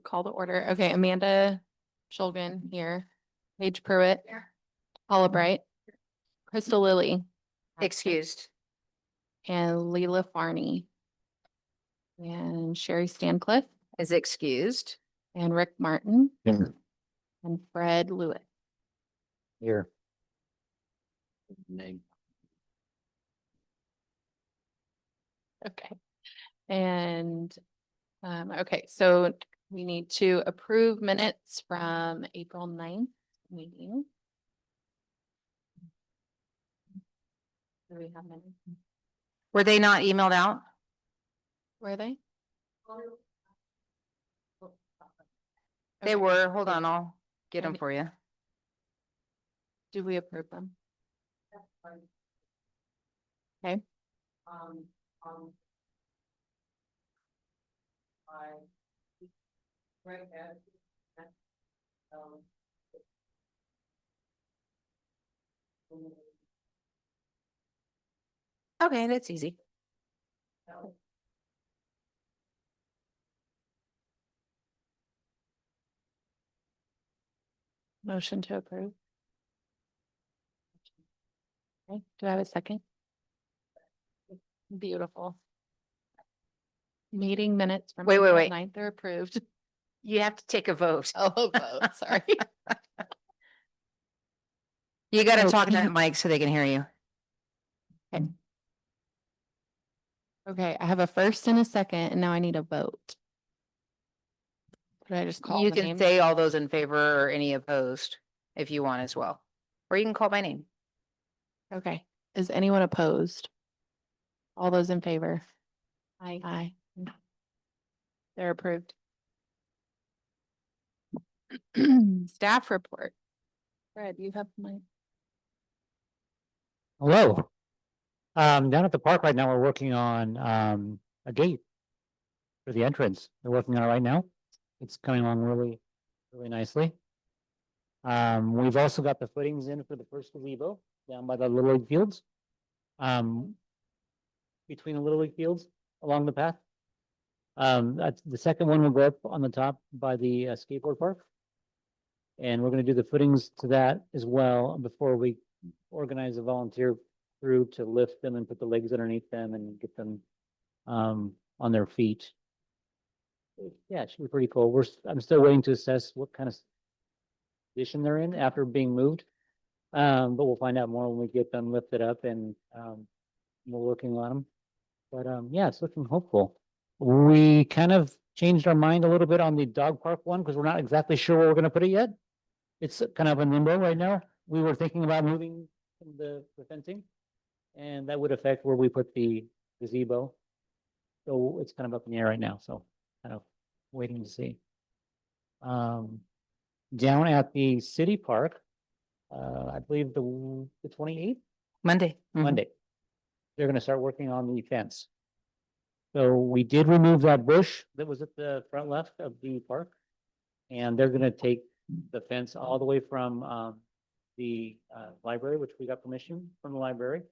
Call to order. Okay, Amanda Shulgin here. Paige Pruitt. Paula Bright. Crystal Lilly. Excused. And Leila Farney. And Sherry Stancliffe. Is excused. And Rick Martin. Here. And Fred Lewitt. Here. Name. Okay. And, okay, so we need to approve minutes from April 9th meeting. Do we have minutes? Were they not emailed out? Were they? They Okay. were. Hold on, I'll get them Okay. for you. Do we approve them? Okay. Okay, that's easy. Motion to approve. Okay, do I have a second? Beautiful. Meeting minutes from. Wait, April wait. 9th are approved. You have to take a vote. Oh, vote, sorry. You gotta talk to Okay. that mic so they can hear you. Okay, I have a first and a second, and now I need a vote. Should I just call You the can names? say all those in favor or any opposed if you want as well. Or you can call by name. Okay, is anyone opposed? All those in favor? Aye. They're approved. Staff report. Fred, you have my, Hello. Down at the park right now, we're working on a gate for the entrance. They're working on it right now. It's coming along really nicely. We've also got the footings in for the first gazebo down by the Little League fields. Between the Little League fields along the path. That's the second one will go up on the top by the skateboard park. And we're gonna do the footings to that as well before we organize a volunteer crew to lift them and put the legs underneath them and get them on their feet. Yeah, it should be pretty cool. I'm still waiting to assess what kind of condition they're in after being moved. But we'll find out more when we get them lifted up and we're working on them. But yeah, it's looking hopeful. We kind of changed our mind a little bit on the dog park one because we're not exactly sure where we're gonna put it yet. It's kind of in limbo right now. We were thinking about moving the fencing. And that would affect where we put the gazebo. So it's kind of up in the air right now, so kind of waiting to see. Down at the city park, I believe the 28th, Monday. Mhm. Monday. They're gonna start working on the fence. So we did remove that bush that was at the front left of the park. And they're gonna take the fence all the way from the library, which we got permission from the library.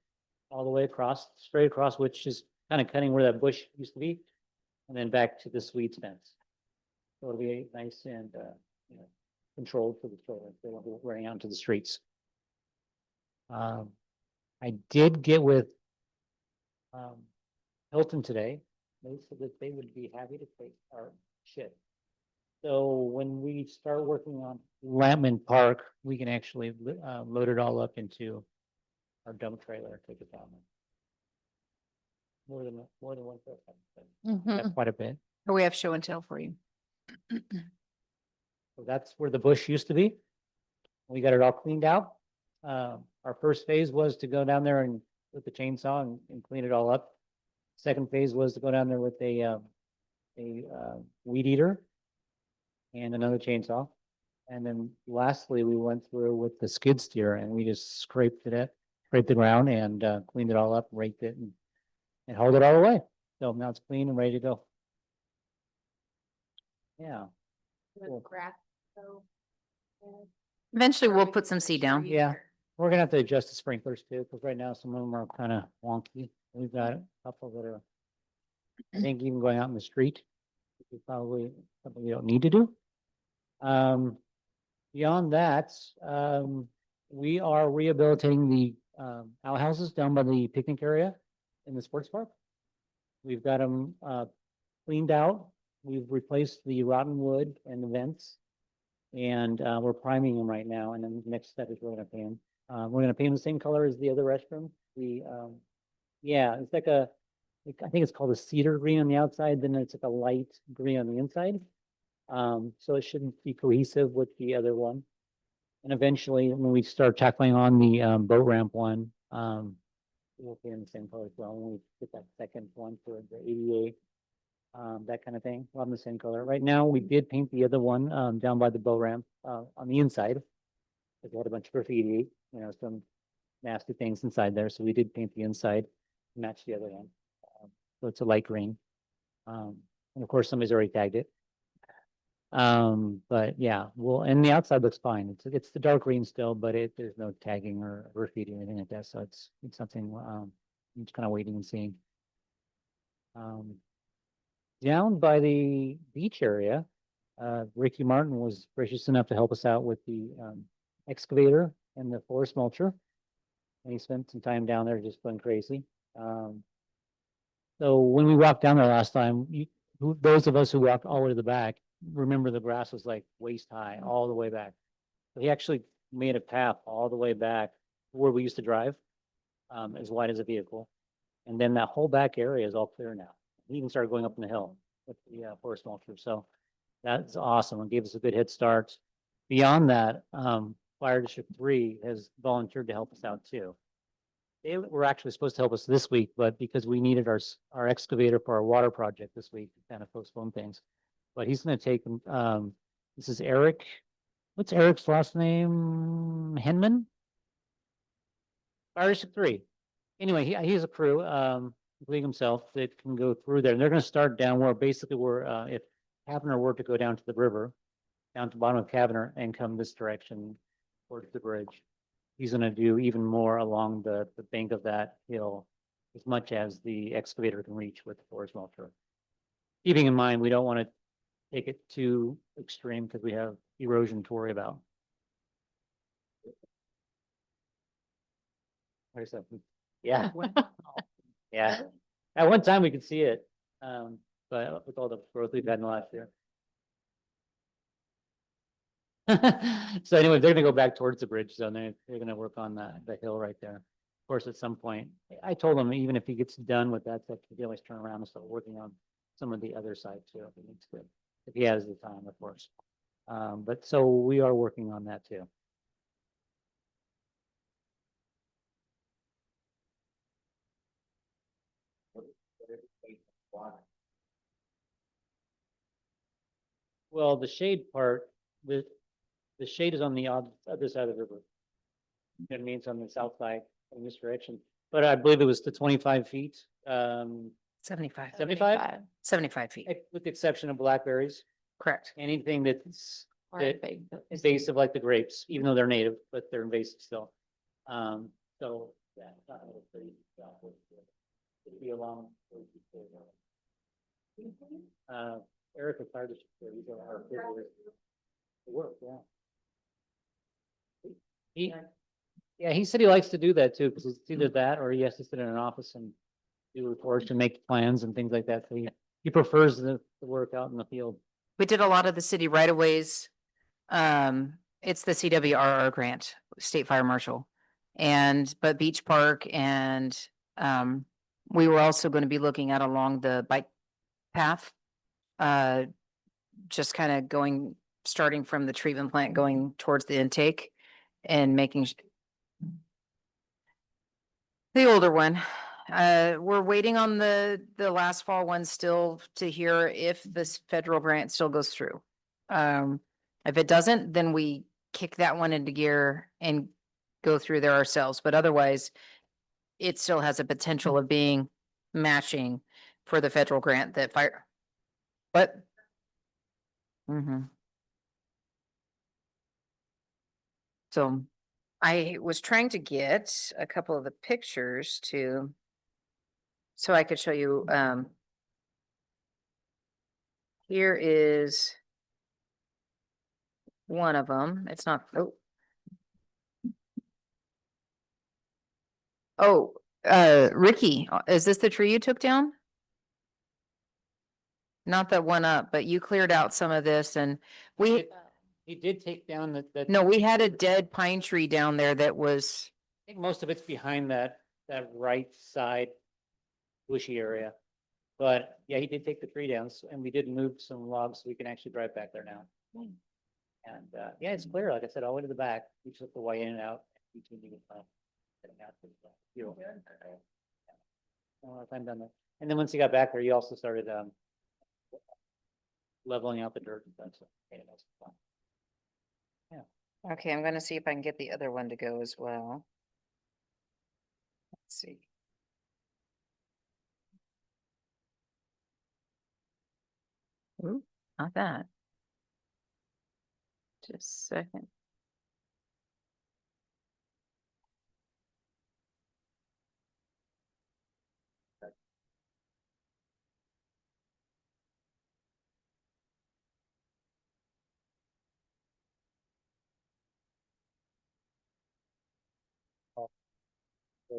All the way across, straight across, which is kind of cutting where that bush used to be. And then back to the Swedes fence. So it'll be nice and controlled for the children. They won't be running out into the streets. I did get with Hilton today. They said that they would be happy to take our shit. So when we start working on Lampman Park, we can actually load it all up into our dump trailer and take it down there. More than one person. That's Mhm. quite a bit. We have show and tell for you. So that's where the bush used to be. We got it all cleaned out. Our first phase was to go down there and with the chainsaw and clean it all up. Second phase was to go down there with a weed eater and another chainsaw. And then lastly, we went through with the skid steer and we just scraped the ground and cleaned it all up, raked it and hauled it all away. So now it's clean and ready to go. Yeah. Cool. Eventually, we'll put some seed down. Yeah, we're gonna have to adjust the sprinklers too, because right now some of them are kind of wonky. We've got a couple that are, I think, even going out in the street. which is probably something we don't need to do. Beyond that, we are rehabilitating the outhouses down by the picnic area in the sports park. We've got them cleaned out. We've replaced the rotten wood and the vents. And we're priming them right now. And then the next step is we're gonna paint them. We're gonna paint them the same color as the other restroom. Yeah, it's like I think it's called a cedar green on the outside, then it's like a light green on the inside. So it shouldn't be cohesive with the other one. And eventually, when we start tackling on the boat ramp one, we'll paint in the same color as well. When we get that second one for the ADA, that kind of thing, we'll have the same color. Right now, we did paint the other one down by the boat ramp on the inside. It had a bunch of graffiti, some nasty things inside there. So we did paint the inside, to match the other one. So it's a light green. And of course, somebody's already tagged it. But yeah, and the outside looks fine. It's the dark green still, but there's no tagging or graffiti or anything like that. So it's something I'm just kind of waiting and seeing. Down by the beach area, Ricky Martin was gracious enough to help us out with the excavator and the forest mulcher. And he spent some time down there just going crazy. So when we walked down there last time, those of us who walked all the way to the back, remember the grass was like waist high all the way back. So he actually made a path all the way back where we used to drive, as wide as a vehicle. And then that whole back area is all clear now. He even started going up in the hill with the forest mulcher. So that's awesome. It gave us a good head start. Beyond that, Fire District 3 has volunteered to help us out too. They were actually supposed to help us this week, but because we needed our excavator for our water project this week, we kind of postponed things. But he's going to take this is Eric. What's Eric's last name? Henman? Fire District 3. Anyway, he has a crew, including himself, that can go through there. And they're going to start down where basically if Cavanagh were to go down to the river, down to the bottom of Cavanagh and come this direction towards the bridge. He's going to do even more along the bank of that hill, as much as the excavator can reach with the forest mulcher. Keeping in mind, we don't want to take it too extreme because we have erosion to worry about. There's a, yeah. Yeah. At one time we could see it, but with all the growth we've had in the last year. So anyway, they're gonna go back towards the bridge zone. They're gonna work on the hill right there. Of course, at some point, I told him even if he gets done with that, he can always turn around and start working on some of the other side too, if he needs to, if he has the time, of course. But so we are working on that too. Well, the shade part, the shade is on the other side of the river. It means on the south side in this direction, but I believe it was the 25 feet, 75. 75? 75 feet, With the exception of blackberries, correct. anything that's Or that big. invasive like the grapes, even though they're native, but they're invasive still. So yeah, it's not really pretty. It'd be along. Eric is hard to, he's our work, yeah. He said he likes to do that too, because it's either that or he has to sit in an office and do reports and make plans and things like that. So he prefers the work out in the field. We did a lot of the city right of ways. It's the CWRR grant, State Fire Marshal. But Beach Park and, we were also going to be looking at along the bike path. Just kind of starting from the treatment plant, going towards the intake and making the older one. We're waiting on the last fall one still to hear if this federal grant still goes through. If it doesn't, then we kick that one into gear and go through there ourselves. But otherwise, it still has a potential of being matching for the federal grant that fire. But. So I was trying to get a couple of the pictures so I could show you, Here is one of them. It's not, oh. Oh, Ricky, is this the tree you took down? Not that one up, but you cleared out some of this and we, He did take down the. no, we had a dead pine tree down there that was, I think most of it's behind that right side bushy area. But yeah, he did take the tree down and we did move some logs so we can actually drive back there now. And yeah, it's clear, like I said, all the way to the back. We took the way in and out. Getting out to the field. A lot of time done that. And then once he got back there, he also started leveling out the dirt and stuff. So made it nice and fun. okay, I'm gonna see if I can get the other one to go as well. Let's see. Ooh, not that. Just a second.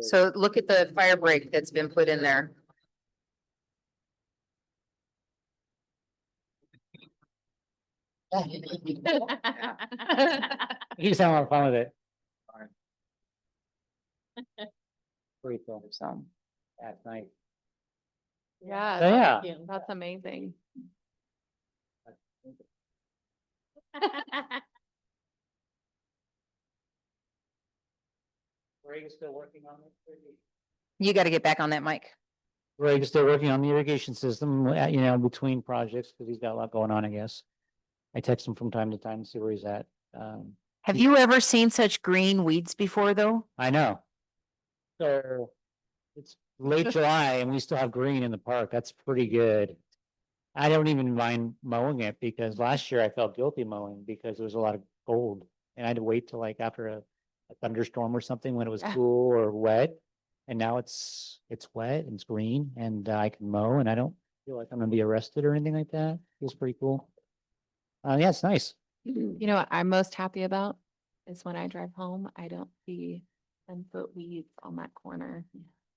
So look at the fire break that's been put in there. He's having a lot of fun with it. Pretty cool. So, That's nice. Yeah. So, yeah. That's amazing. Greg is still working on it. you gotta get back on that mic. Greg is still working on the irrigation system, between projects, because he's got a lot going on, I guess. I text him from time to time to see where he's at. Have you ever seen such green weeds before, though? I know. So it's late July and we still have green in the park. That's pretty good. I don't even mind mowing it because last year I felt guilty mowing because there was a lot of gold. And I had to wait till like after a thunderstorm or something when it was Yeah. cool or wet. And now it's wet and it's green and I can mow and I don't feel like I'm gonna be arrested or anything like that. Feels pretty cool. Yeah, it's nice. You know what I'm most happy about is when I drive home, I don't see 10-foot weeds on that corner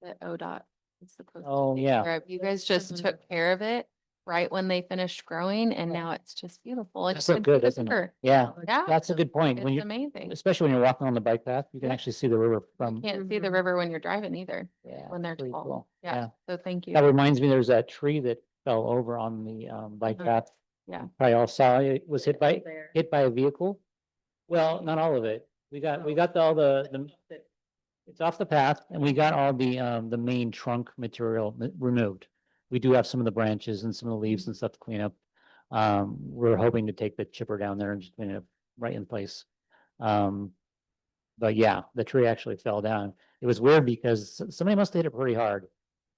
that ODOT is supposed to. Oh, take yeah. care of. You guys just took care of it right when they finished growing and now it's just beautiful. That's so good, isn't it? Yeah, Yeah, that's a good point. When it's you, amazing. especially when you're walking on the bike path, you can Yeah. actually see the river from. Can't see the river when you're driving either, Yeah, when they're pretty tall. cool. Yeah, so thank you. That reminds me, there's that tree that fell over on the bike Mhm. path. Yeah. Probably all saw it was hit by a vehicle. Well, not all of it. We got all the, it's off the path and we got all the main trunk material removed. We do have some of the branches and some of the leaves and stuff to clean up. We're hoping to take the chipper down there and just clean it up right in place. But yeah, the tree actually fell down. It was weird because somebody must have hit it pretty hard.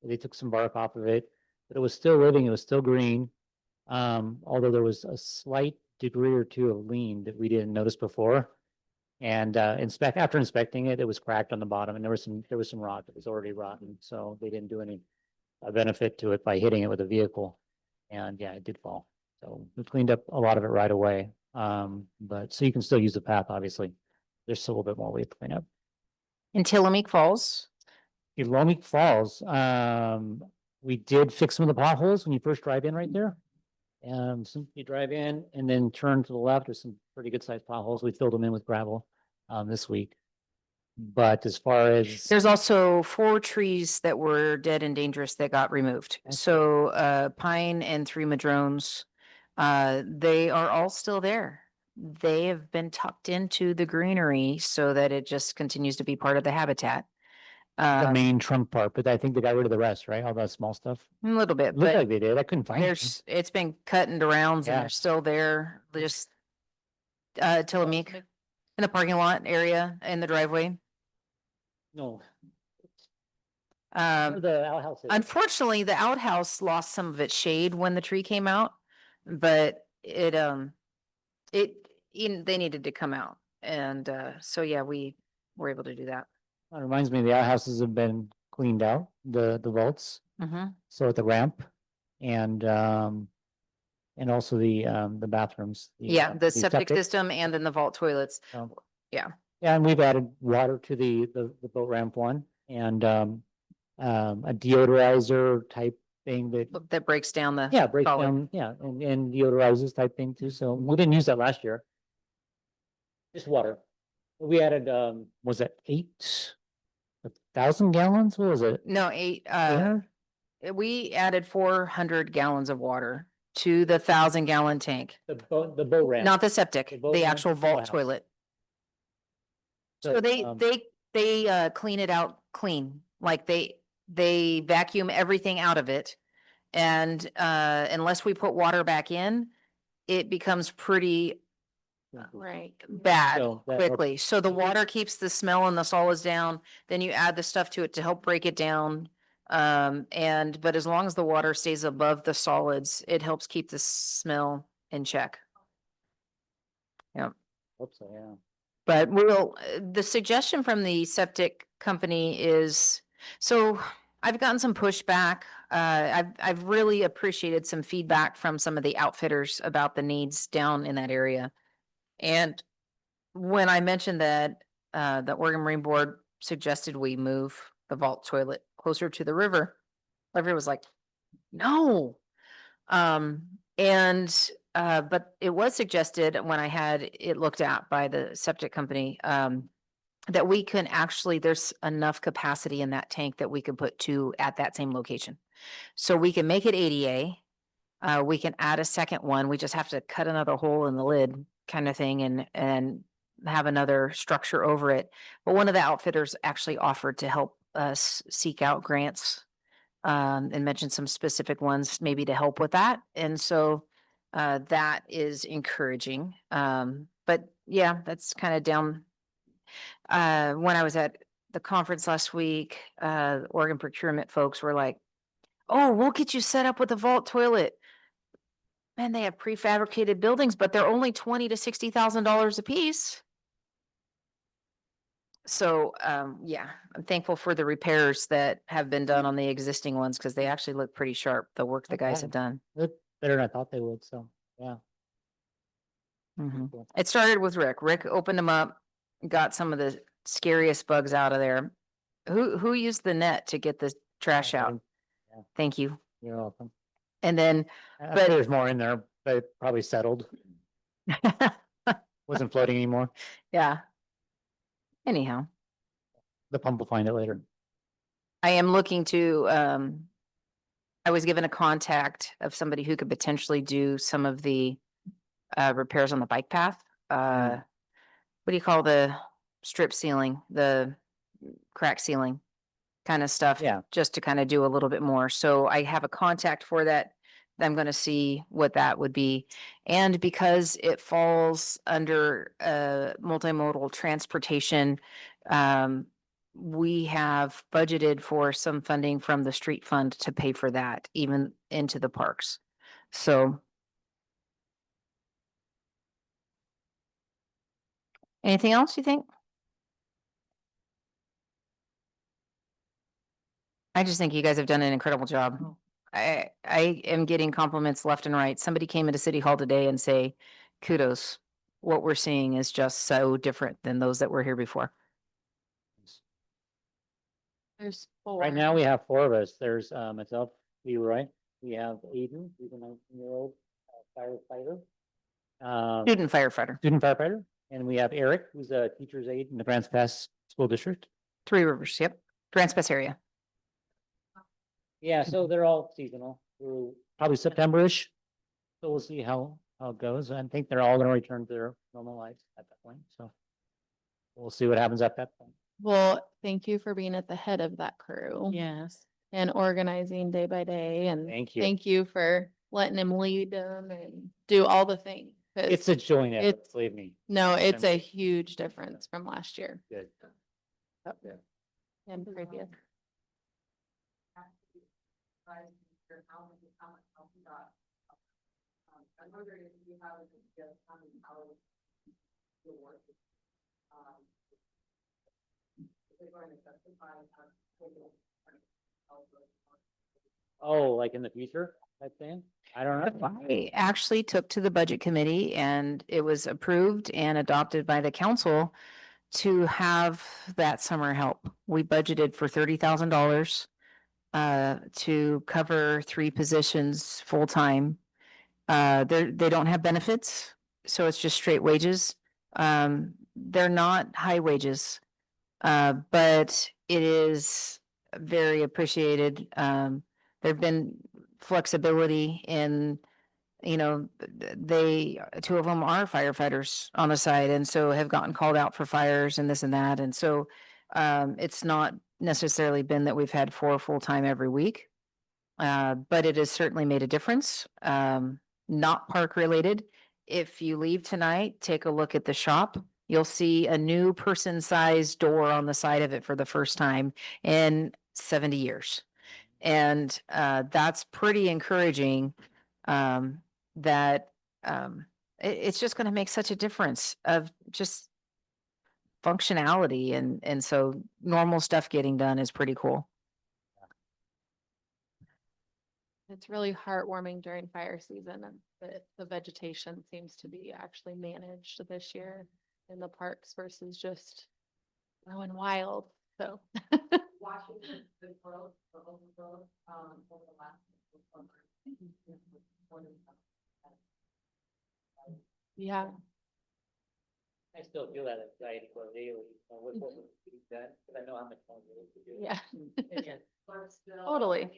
They took some bark off of it, but it was still living. It was still green. Although there was a slight degree or two of lean that we didn't notice before. And after inspecting it, it was cracked on the bottom and there was some rock that was already rotten. So they didn't do any benefit to it by hitting it with a vehicle. And yeah, it did fall. So we cleaned up a lot of it right away. But so you can still use the path, obviously. There's still a little bit more we have to clean up. In Tillamook Falls, Tillamook Falls, we did fix some of the potholes when you first drive in right there. So you drive in and then turn to the left, there's some pretty good sized potholes. We filled them in with gravel, this week. But as far as, there's also 4 trees that were dead and dangerous that got removed. Okay. So, pine and 3 madrones, they are all still there. They have been tucked into the greenery so that it just continues to be part of the habitat. the A main trunk part, but I think they got rid of the rest, right? All that small stuff. little bit, Looked but like they did. I couldn't find it. it's been cut into rounds and Yeah. they're still there. They just, Tillamook in the parking lot area in the driveway. No. Um, The outhouse. is. Unfortunately, the outhouse lost some of its shade when the tree came out, but they needed to come out. And, so yeah, we were able to do that. That reminds me, the outhouses have been cleaned out, the vaults, Mhm. so at the ramp. And and also the bathrooms. Yeah, the septic septic. system and then the vault toilets. So, Yeah. Yeah, and we've added water to the boat ramp one and a deodorizer type thing that, That breaks down the. yeah, breaks solid. down, yeah, and deodorizes type thing too. So we didn't use that last year. Just water. We added, was that 1,000 gallons? What was it? No, eight, Yeah, we added 400 gallons of water to the 1,000-gallon tank. the boat ramp. Not the septic, The boat the ramp actual is the vault house. toilet. So So, they clean it out clean, like they vacuum everything out of it. And unless we put water back in, it becomes pretty Right. bad So that helps. quickly. So the water keeps the smell and the solids down, then you add the stuff to it to help break it down. But as long as the water stays above the solids, it helps keep the smell in check. Hope so, yeah. But the suggestion from the septic company is, so I've gotten some pushback. I've really appreciated some feedback from some of the outfitters about the needs down in that area. And when I mentioned that, the Oregon Marine Board suggested we move the vault toilet closer to the river, everyone was like, no. But it was suggested when I had it looked at by the septic company, that we can actually, there's enough capacity in that tank that we could put two at that same location. So we can make it ADA. We can add a second one. We just have to cut another hole in the lid kind of thing and have another structure over it. But one of the outfitters actually offered to help us seek out grants, and mention some specific ones maybe to help with that. And so that is encouraging. But yeah, that's kind of down. When I was at the conference last week, Oregon procurement folks were like, oh, we'll get you set up with a vault toilet. Man, they have prefabricated buildings, but they're only $20,000 to $60,000 a piece. So, yeah, I'm thankful for the repairs that have been done on the existing ones because they actually look pretty sharp, the work the guys Okay. have done. Look better than I thought they would, so, yeah. Mhm. Cool. It started with Rick. Rick opened them up, got some of the scariest bugs out of there. Who used the net to get the trash out? Yeah. Thank you. You're welcome. And then, I But- there's more in there, but it probably settled, wasn't floating anymore. yeah. Anyhow, The pump will find it later. I am looking to, I was given a contact of somebody who could potentially do some of the repairs on the bike path. What do you call the strip ceiling, the crack ceiling kind of stuff? Yeah. Just to kind of do a little bit more. So I have a contact for that. I'm going to see what that would be. And because it falls under multimodal transportation, we have budgeted for some funding from the street fund to pay for that, even into the parks. So. Anything else you think? I just think you guys have done an incredible job. I am getting compliments left and right. Somebody came into City Hall today and say, kudos. What we're seeing is just so different than those that were here before. There's four. Right now, we have four of us. There's myself, Leroy. We have Aiden, who's a 19-year-old firefighter. Student firefighter, Student firefighter. And we have Eric, who's a teacher's aide in the Grants Pass School District. Three Rivers, yep, Grants Pass area. Yeah, so they're all seasonal through probably September-ish. So we'll see how it goes. I think they're all gonna return to their normal lives at that point, so. We'll see what happens at that point. Well, thank you for being at the head of that crew. Yes. And organizing day by day and Thank you. thank you for letting him lead them and do all the things. 'cause It's a joint effort, it's- believe me. No, it's been- a huge difference from last year Good. and previous. Oh, like in the future? type thing? I don't know. I actually took to the budget committee and it was approved and adopted by the council to have that summer help. We budgeted for $30,000 to cover 3 positions full-time. They don't have benefits, so it's just straight wages. They're not high wages, but it is very appreciated. There've been flexibility in, you know, they, 2 of them are firefighters on the side and so have gotten called out for fires and this and that. And so it's not necessarily been that we've had 4 full-time every week. But it has certainly made a difference. Not park related. If you leave tonight, take a look at the shop. You'll see a new person-sized door on the side of it for the first time in 70 years. And that's pretty encouraging. That it's just going to make such a difference of just functionality, and so normal stuff getting done is pretty cool. It's really heartwarming during fire season and the vegetation seems to be actually managed this year in the parks versus just going wild, so. Watching the growth, the overgrowth, over the last. Yeah, I still feel that anxiety for daily, with what we've done, because I know how much fun it is to do. yeah, Yeah. totally.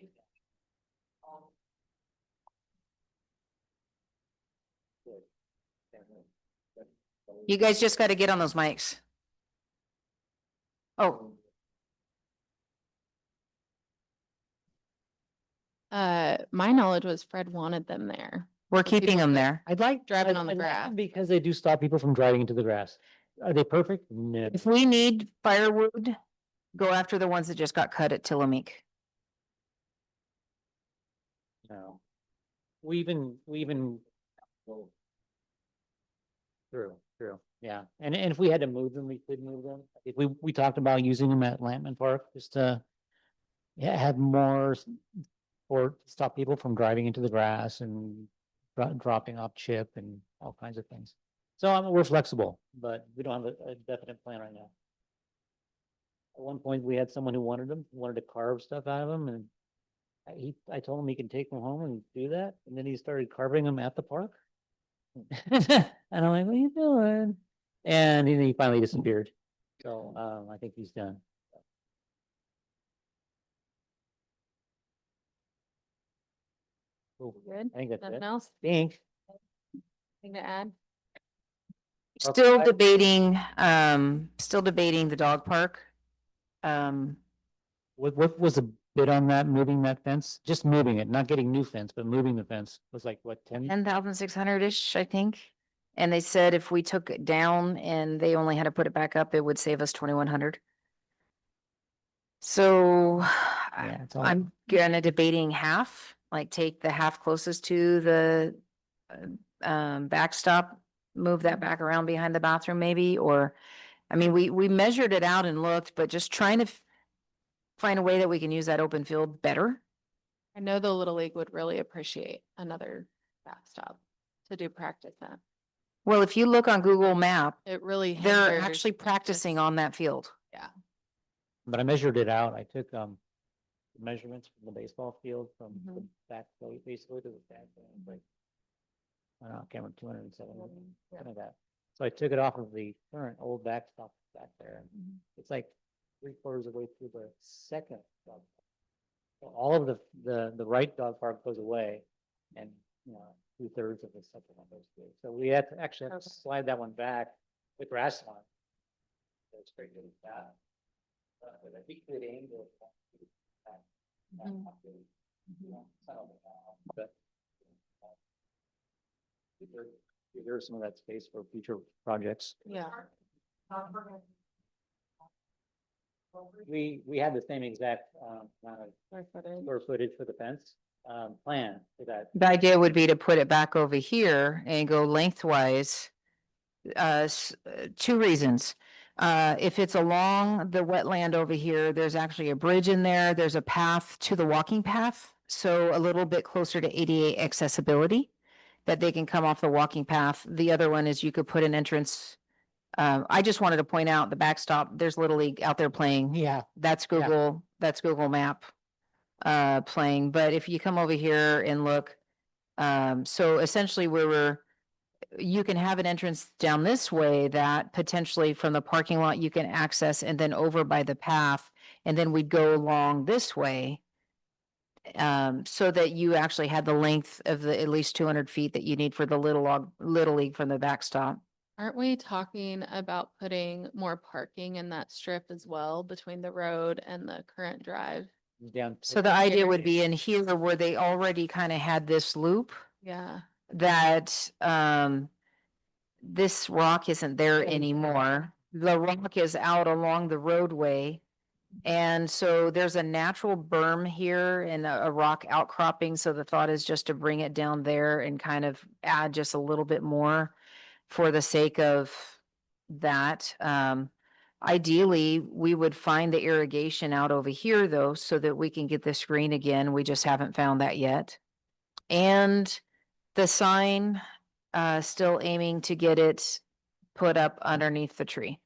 You guys just got to get on those mics. Oh, My knowledge was Fred wanted them there. we're For people keeping them that- there. I'd like. Driving I- on the I like grass. them because they do stop people from driving into the grass. Are they perfect? No. If we need firewood, go after the ones that just got cut at Tillameek. No. We even. True, yeah. And if we had to move them, we could move them. If we talked about using them at Lampman Park, just to. Yeah, have more or stop people from driving into the grass and dropping off chip and all kinds of things. So we're flexible, but we don't have a definite plan right now. At one point, we had someone who wanted them, wanted to carve stuff out of them, and I told him he can take them home and do that, and then he started carving them at the park. And I'm like, what are you doing? And then he finally disappeared. So I think he's done. Cool. Good. I think that's Nothing it. else? Think. Thing to add? Still I- debating the dog park. What was the bid on that, moving that fence? Just moving it, not getting new fence, but moving the fence was like, what, 10? 10,600-ish, I think. And they said if we took it down and they only had to put it back up, it would save us 2,100. So Yeah, it's all. I'm gonna debating half, like take the half closest to the backstop, move that back around behind the bathroom maybe, or, I mean, we measured it out and looked, but just trying to find a way that we can use that open field better. I know the Little League would really appreciate another backstop to do practice at. Well, if you look on Google Map, It really they're hinders actually practicing just- on that field. Yeah, But I measured it out. I took measurements from the baseball field from the Mhm. back plate basically to the back. Like, I don't know, I can't remember, 207, Yeah. something like that. So I took it off of the current old backstop back there. And Mhm. it's like 3/4 of the way through the second dog park. So all of the right dog park goes away and, 2/3 of the second one goes through. So we had to actually have to Okay. slide that one back with grass lawn. That's very good with that. But I think good angle. Mhm. But there's some of that space for future projects. yeah. We had the same exact amount of Square footage. square footage for the fence plan for that. The idea would be to put it back over here and go lengthwise. 2 reasons. If it's along the wetland over here, there's actually a bridge in there. There's a path to the walking path So a little bit closer to ADA accessibility, that they can come off the walking path. The other one is you could put an entrance. I just wanted to point out the backstop, there's Little League out there playing. Yeah. That's Yeah. Google Map playing. But if you come over here and look, so essentially you can have an entrance down this way that potentially from the parking lot you can access and then over by the path. And then we'd go along this way. So that you actually had the length of the at least 200 feet that you need for the Little League from the backstop. Aren't we talking about putting more parking in that strip as well between the road and the current drive? Down. So the idea would be in here where they already kind of had this loop Yeah, that, this rock isn't there anymore. The rock is out along the roadway. And so there's a natural berm here and a rock outcropping. So the thought is just to bring it down there and kind of add just a little bit more for the sake of that. Ideally, we would find the irrigation out over here though, so that we can get this green again. We just haven't found that yet. And the sign, still aiming to get it put up underneath the tree.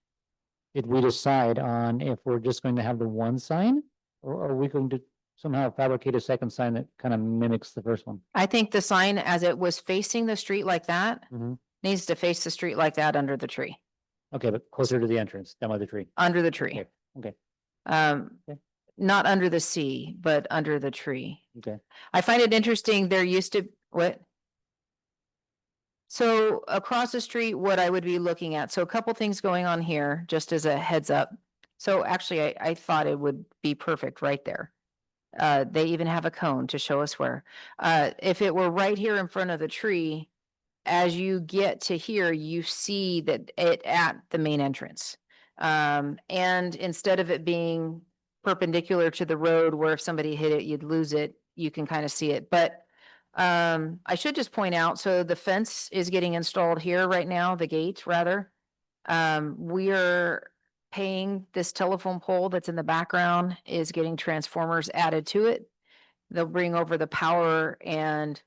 Did we decide on if we're just going to have the one sign? Or are we going to somehow fabricate a second sign that kind of mimics the first one? I think the sign as it was facing the street like that Mhm. needs to face the street like that under the tree, Okay, but closer to the entrance, down by the tree. under the tree. Okay, okay, Um, Okay. not under the sea, but under the tree. okay. I find it interesting, there used to, what? So across the street, what I would be looking at, so a couple things going on here, just as a heads up. So actually, I thought it would be perfect right there. They even have a cone to show us where. If it were right here in front of the tree, as you get to here, you see that it at the main entrance. And instead of it being perpendicular to the road where if somebody hit it, you'd lose it, you can kind of see it. But I should just point out, so the fence is getting installed here right now, the gate rather. We are paying this telephone pole that's in the background is getting transformers added to it. They'll bring over the power and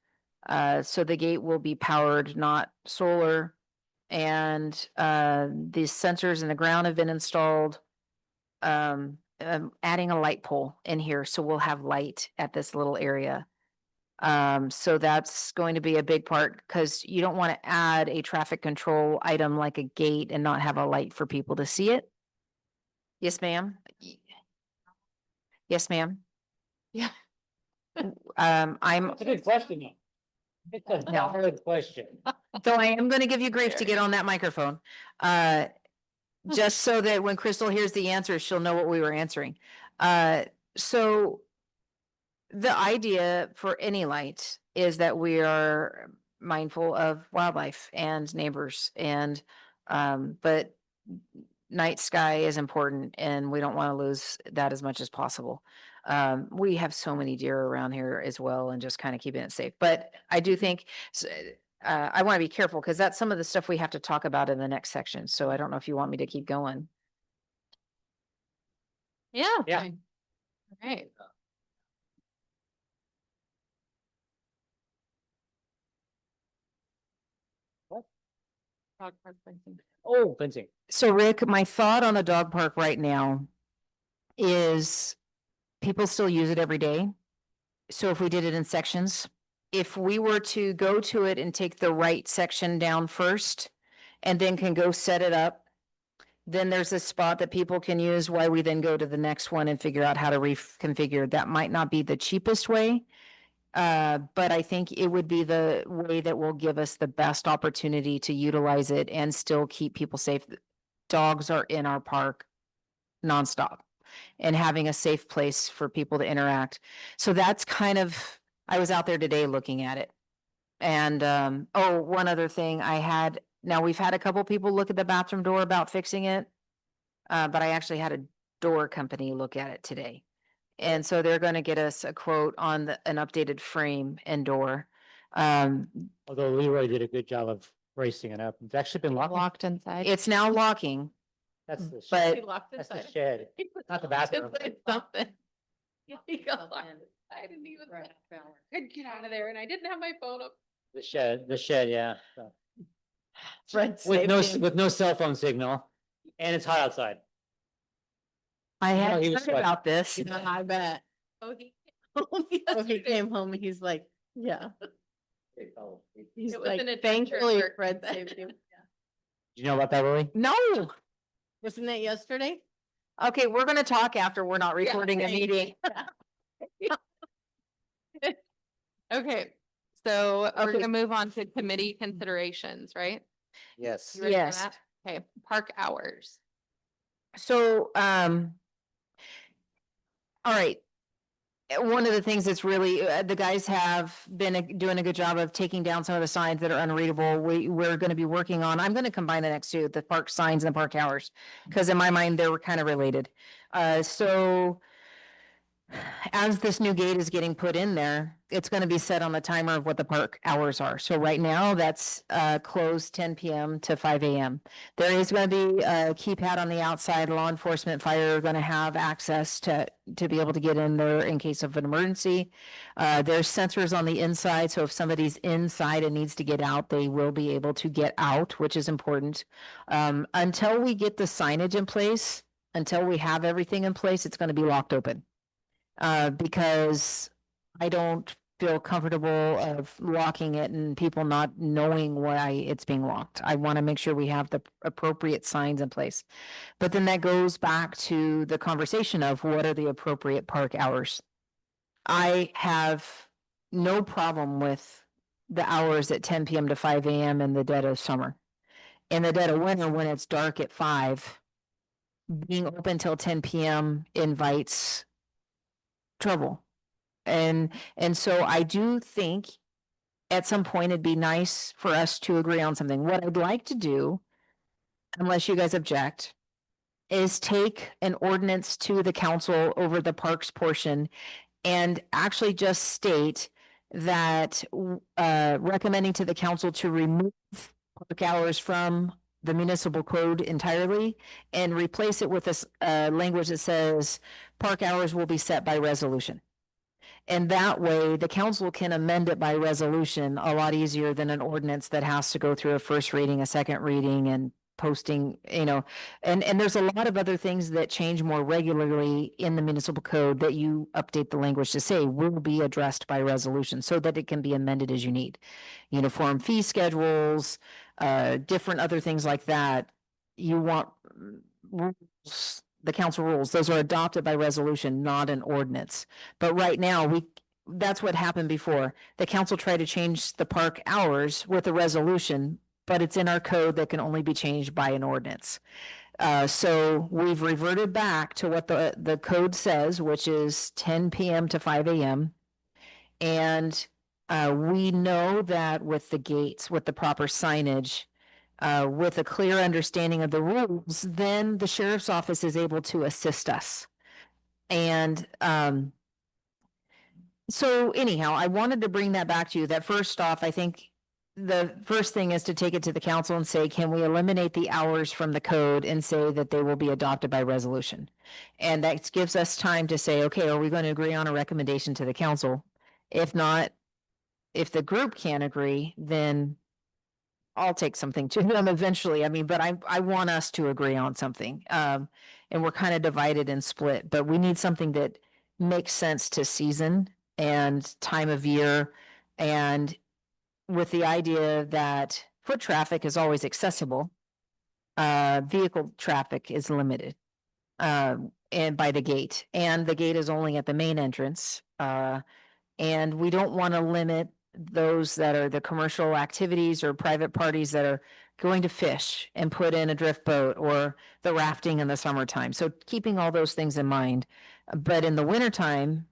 so the gate will be powered, not solar. And these sensors in the ground have been installed. Adding a light pole in here, so we'll have light at this little area. So that's going to be a big part because you don't want to add a traffic control item like a gate and not have a light for people to see it. Yes, ma'am. Yes, ma'am. yeah. I'm, That's a good question. though. It's a No. valid question. so I am gonna give you grief to get on that microphone. Just so that when Crystal hears the answer, she'll know what we were answering. So the idea for any light is that we are mindful of wildlife and neighbors and, but night sky is important and we don't want to lose that as much as possible. We have so many deer around here as well and just kind of keeping it safe. But I do think, I want to be careful because that's some of the stuff we have to talk about in the next section. So I don't know if you want me to keep going. Yeah. Yeah. fine. All right. What? Dog park fencing. Oh, fencing. So Rick, my thought on the dog park right now is people still use it every day. So if we did it in sections, if we were to go to it and take the right section down first and then can go set it up, then there's a spot that people can use while we then go to the next one and figure out how to reconfigure. That might not be the cheapest way. But I think it would be the way that will give us the best opportunity to utilize it and still keep people safe. Dogs are in our park nonstop and having a safe place for people to interact. So that's kind of, I was out there today looking at it. And, oh, one other thing now we've had a couple people look at the bathroom door about fixing it. But I actually had a door company look at it today. And so they're gonna get us a quote on an updated frame and door. Although Leroy did a good job of bracing it up. It's actually been locked. Locked inside. It's now locking, That's the but- shed. He locked That's the inside. shed. Not the bathroom. Inside something. Yeah, he got locked. I didn't even, I'd get out of there and I didn't have my phone up. The shed, yeah. So. Fred With no, saved him. with no cell phone signal, and it's hot outside. I No, had he was heard sweating. about this. Yeah, I bet. Oh, he. Oh, he Yesterday. came home, he's like, yeah, he's It was like, an adventure at thankfully work. Fred saved you. Did you know about that, Lily? No. Wasn't it yesterday? Okay, we're gonna talk after we're not recording a thank meeting. Okay, so we're Okay. gonna move on to committee considerations, right? Yes. You ready for Yes. that? Okay, park hours. So, all right. One of the things that's really, the guys have been doing a good job of taking down some of the signs that are unreadable. We're gonna be working on, I'm gonna combine the next two, the park signs and the park hours. Cause in my mind, they were kind of related. So as this new gate is getting put in there, it's gonna be set on the timer of what the park hours are. So right now, that's closed 10 p.m. to 5 a.m. There is gonna be a keypad on the outside. Law enforcement, fire are gonna have access to be able to get in there in case of an emergency. There's sensors on the inside, so if somebody's inside and needs to get out, they will be able to get out, which is important. Until we get the signage in place, until we have everything in place, it's gonna be locked open. Because I don't feel comfortable of locking it and people not knowing why it's being locked. I want to make sure we have the appropriate signs in place. But then that goes back to the conversation of what are the appropriate park hours. I have no problem with the hours at 10 p.m. to 5 a.m. in the dead of summer. In the dead of winter, when it's dark at 5, being open till 10 p.m. invites trouble. And so I do think at some point it'd be nice for us to agree on something. What I'd like to do, unless you guys object, is take an ordinance to the council over the parks portion and actually just state that recommending to the council to remove park hours from the municipal code entirely and replace it with this language that says park hours will be set by resolution. And that way the council can amend it by resolution a lot easier than an ordinance that has to go through a first reading, a second reading and posting, and there's a lot of other things that change more regularly in the municipal code that you update the language to say will be addressed by resolution so that it can be amended as you need. Uniform fee schedules, different other things like that. You want rules, the council rules, those are adopted by resolution, not an ordinance. But right now, that's what happened before. The council tried to change the park hours with a resolution, but it's in our code that can only be changed by an ordinance. So we've reverted back to what the code says, which is 10 p.m. to 5 a.m. And we know that with the gates, with the proper signage, with a clear understanding of the rules, then the sheriff's office is able to assist us. And so anyhow, I wanted to bring that back to you, that first off, I think the first thing is to take it to the council and say, can we eliminate the hours from the code and say that they will be adopted by resolution? And that gives us time to say, okay, are we going to agree on a recommendation to the council? If not, if the group can't agree, then I'll take something to them eventually. I mean, but I want us to agree on something. And we're kind of divided and split, but we need something that makes sense to season and time of year. And with the idea that foot traffic is always accessible, vehicle traffic is limited. And by the gate, and the gate is only at the main entrance. And we don't want to limit those that are the commercial activities or private parties that are going to fish and put in a drift boat or the rafting in the summertime. So keeping all those things in mind, but in the wintertime,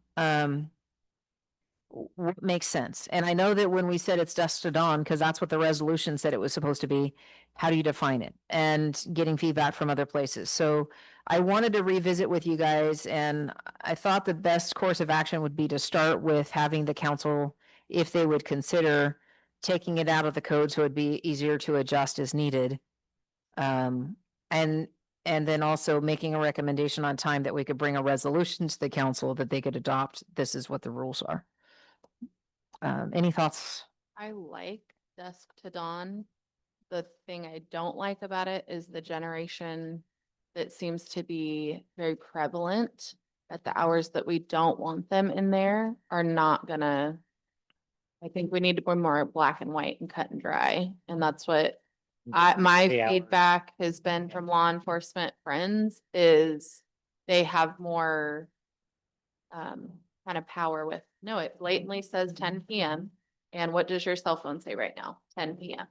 what makes sense? And I know that when we said it's dusk to dawn, because that's what the resolution said it was supposed to be, how do you define it? And getting feedback from other places. So I wanted to revisit with you guys, and I thought the best course of action would be to start with having the council, if they would consider taking it out of the code so it'd be easier to adjust as needed. And And then also making a recommendation on time that we could bring a resolution to the council that they could adopt. This is what the rules are. Any thoughts? I like dusk to dawn. The thing I don't like about it is the generation that seems to be very prevalent at the hours that we don't want them in there are not gonna. I think we need to be more black and white and cut and dry, and that's what my 8 hours. feedback has been from law enforcement friends is they have more kind of power with, no, it blatantly says 10 p.m. And what does your cell phone say right now? 10 p.m.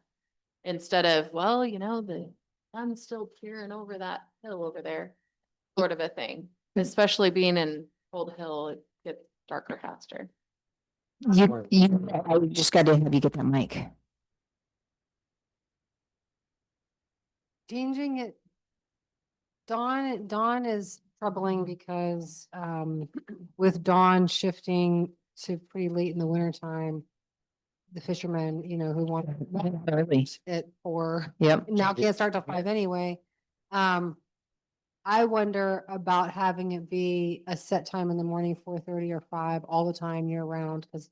Instead of, well, the sun's still peering over that hill over there, sort of a thing. Especially being in Gold Hill, it gets darker faster. I just got to have you get that mic. Changing it. Dawn is troubling because with dawn shifting to pretty late in the winter time, the fishermen, who want Early. it for Yep. now can't start till 5 anyway. I wonder about having it be a set time in the morning, 4:30 or 5 all the time year round, because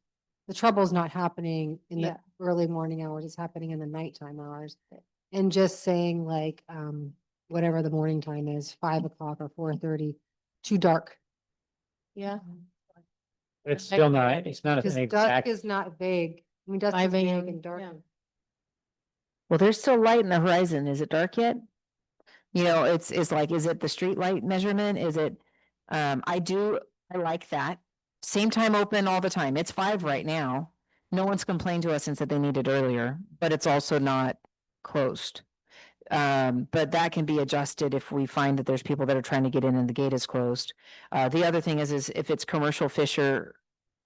the trouble is not happening in the Yeah. early morning hours, it's happening in the nighttime hours. And just saying like, whatever the morning time is, 5 o'clock or 4:30, too dark. Yeah. It's still not, it's not Because an dusk exact. is not vague. I mean, dusk is 5 vague a.m., and dark. yeah. Well, there's still light in the horizon. Is it dark yet? It's like, is it the street light measurement? Is it, I like that. Same time open all the time. It's 5 right now. No one's complained to us and said they need it earlier, but it's also not closed. But that can be adjusted if we find that there's people that are trying to get in and the gate is closed. The other thing is if it's commercial fisher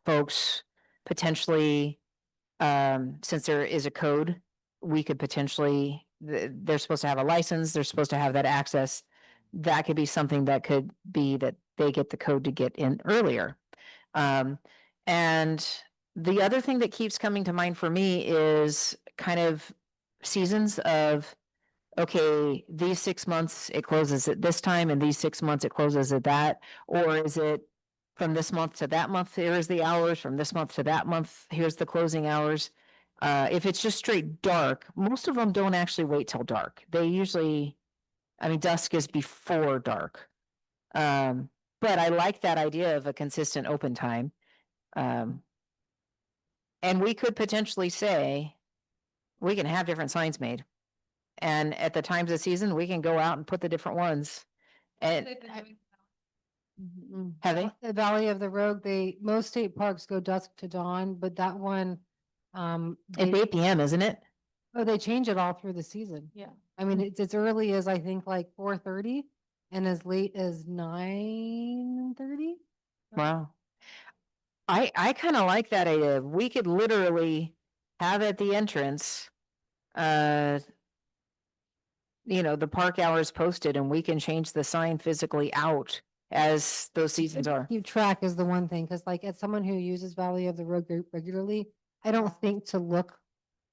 folks, potentially, since there is a code, we could potentially, they're supposed to have a license, they're supposed to have that access. That could be something that could be that they get the code to get in earlier. And the other thing that keeps coming to mind for me is kind of seasons of, okay, these 6 months it closes at this time and these 6 months it closes at that, or is it from this month to that month, here's the hours, from this month to that month, here's the closing hours. If it's just straight dark, most of them don't actually wait till dark. They usually, dusk is before dark. But I like that idea of a consistent open time. And we could potentially say, we can have different signs made. And at the times of season, we can go out and put the different ones. And have they? The Valley of the Rogue, most state parks go dusk to dawn, but that one, It's 8 PM, isn't it? they change it all through the season. Yeah. I mean, it's as early as I think like 4:30 and as late as 9:30. Wow. I kind of like that idea. We could literally have at the entrance, the park hours posted and we can change the sign physically out as those seasons are. Keep track is the one thing, because like as someone who uses Valley of the Rogue regularly, I don't think to look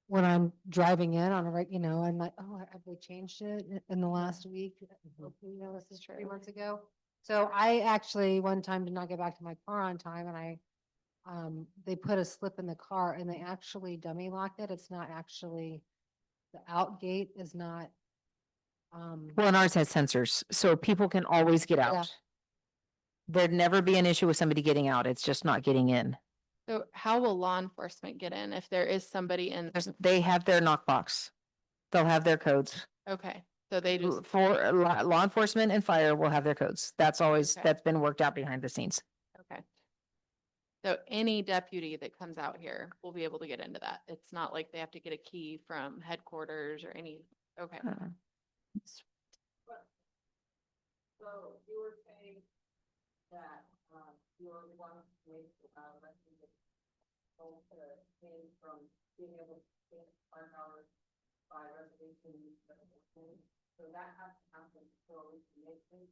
when I'm driving in on a I'm like, oh, have they changed it in the last week? This is 3 months ago. So I actually one time did not get back to my car on time and they put a slip in the car and they actually dummy locked it. It's not actually, the out gate is not. Well, and ours has sensors, so people can always get Yeah. out. There'd never be an issue with somebody getting out. It's just not getting in. So how will law enforcement get in if there is somebody in? They have their knockbox. They'll have their codes. Okay, so they just, For law enforcement and fire will have their codes. That's always, Okay. that's been worked out behind the scenes. okay. So any deputy that comes out here will be able to get into that. It's not like they have to get a key from headquarters or any, okay. So you were saying that, you were one way from being able to take 5 hours by reservation. So that has to happen before we can make things.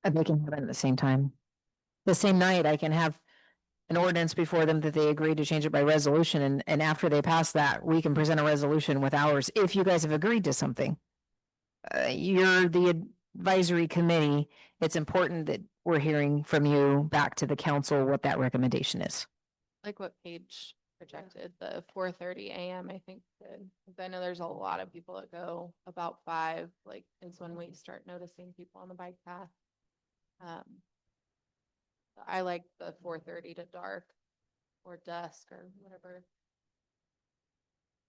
And they can have it at the same time. The same night, I can have an ordinance before them that they agree to change it by resolution, and after they pass that, we can present a resolution with ours, if you guys have agreed to something. you're the advisory committee. It's important that we're hearing from you back to the council what that recommendation is. Like what Paige projected, the 4:30 AM, I think, good. 'Cause I know there's a lot of people that go about 5, like, is when we start noticing people on the bike path. I like the 4:30 to dark or dusk or whatever.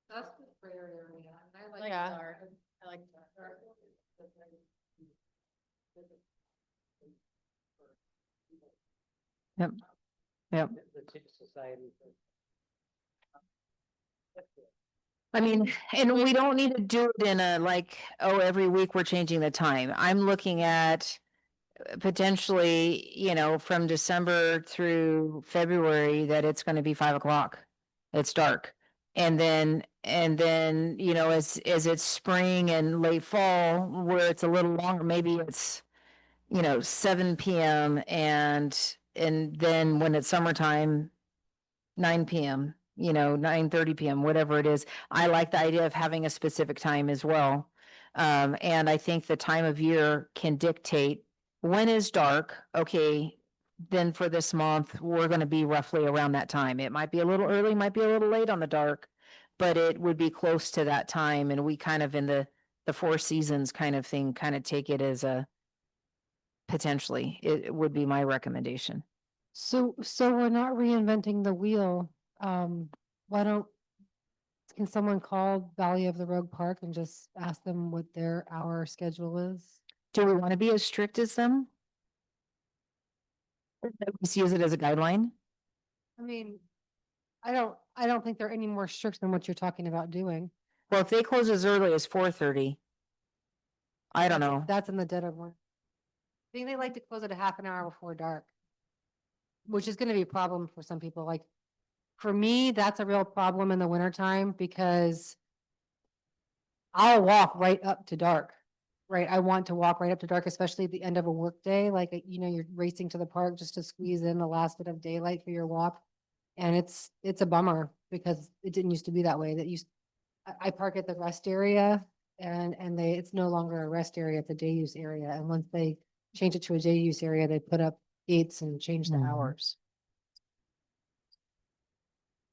That's the prayer area, and I like Yeah. dark. I like dark. Yep. Yep. Society. I mean, and we don't need to do it in a like, oh, every week we're changing the time. I'm looking at potentially, from December through February that it's going to be 5 o'clock. It's dark. And then, as it's spring and late fall, where it's a little longer, maybe it's, 7 p.m. and then when it's summertime, 9 p.m., 9:30 p.m., whatever it is. I like the idea of having a specific time as well. And I think the time of year can dictate when is dark. Okay, then for this month, we're going to be roughly around that time. It might be a little early, might be a little late on the dark, but it would be close to that time. And we kind of in the Four Seasons kind of thing, kind of take it as a potentially, it would be my recommendation. So we're not reinventing the wheel. Why don't, can someone call Valley of the Rogue Park and just ask them what their hour schedule is? Do we want to be as strict as them? Just use it as a guideline? I mean, I don't think they're any more strict than what you're talking about doing. Well, if they close as early as 4:30. I don't know. That's in the dead of winter. I think they like to close it a half an hour before dark. Which is gonna be a problem for some people, like, for me, that's a real problem in the wintertime because I'll walk right up to dark, right? I want to walk right up to dark, especially at the end of a workday, like, you're racing to the park just to squeeze in the last bit of daylight for your walk. And it's a bummer because it didn't used to be that way. I park at the rest area and it's no longer a rest area, it's a day use area. And once they change it to a day use area, they put up gates and change the Mhm. hours.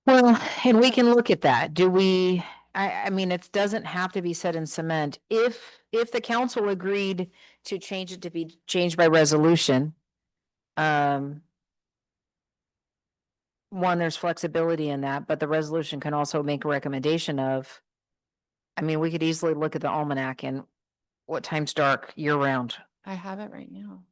Well, and we can look at that. Do we, I mean, it doesn't have to be set in cement. If the council agreed to change it to be changed by resolution, one, there's flexibility in that, but the resolution can also make a recommendation of, I mean, we could easily look at the almanac and what time's dark year round. I have it right now.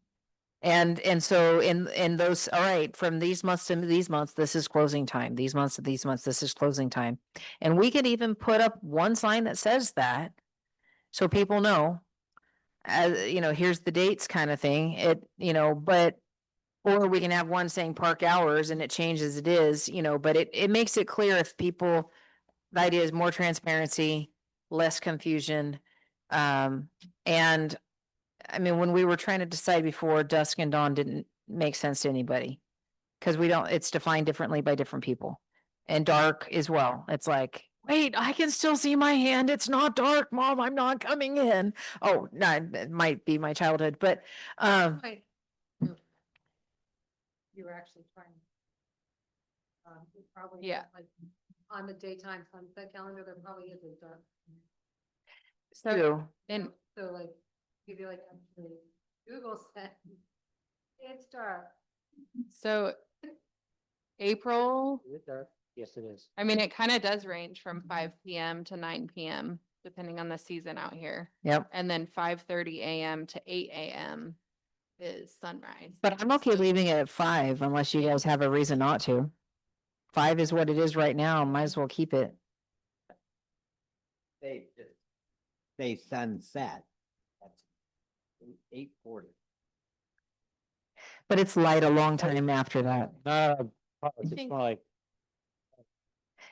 And so in those, all right, from these months to these months, this is closing time. These months to these months, this is closing time. And we could even put up one sign that says that. So people know, here's the dates kind of thing. But, or we can have one saying park hours and it changes it is, but it makes it clear if people, the idea is more transparency, less confusion. And I mean, when we were trying to decide before, dusk and dawn didn't make sense to anybody. Cause it's defined differently by different people. And dark as well. It's like, wait, I can still see my hand. It's not dark, Mom. I'm not coming in. Oh, no, it might be my childhood, but, Right. You were actually trying. Probably. Yeah. Like, on the daytime sunset calendar, there probably is a dark. so, And So like, you'd be like, actually, Google said, it's dark. so April, Is it dark? Yes, it is. I mean, it kind of does range from 5 PM to 9 PM, depending on the season out here. yep. And then 5:30 AM to 8 AM is sunrise. But I'm okay leaving it at 5 unless you guys have a reason not to. 5 is what it is right now. Might as well keep it. They just say sunset. That's 8:40. But it's light a long time after that. It's think- more like,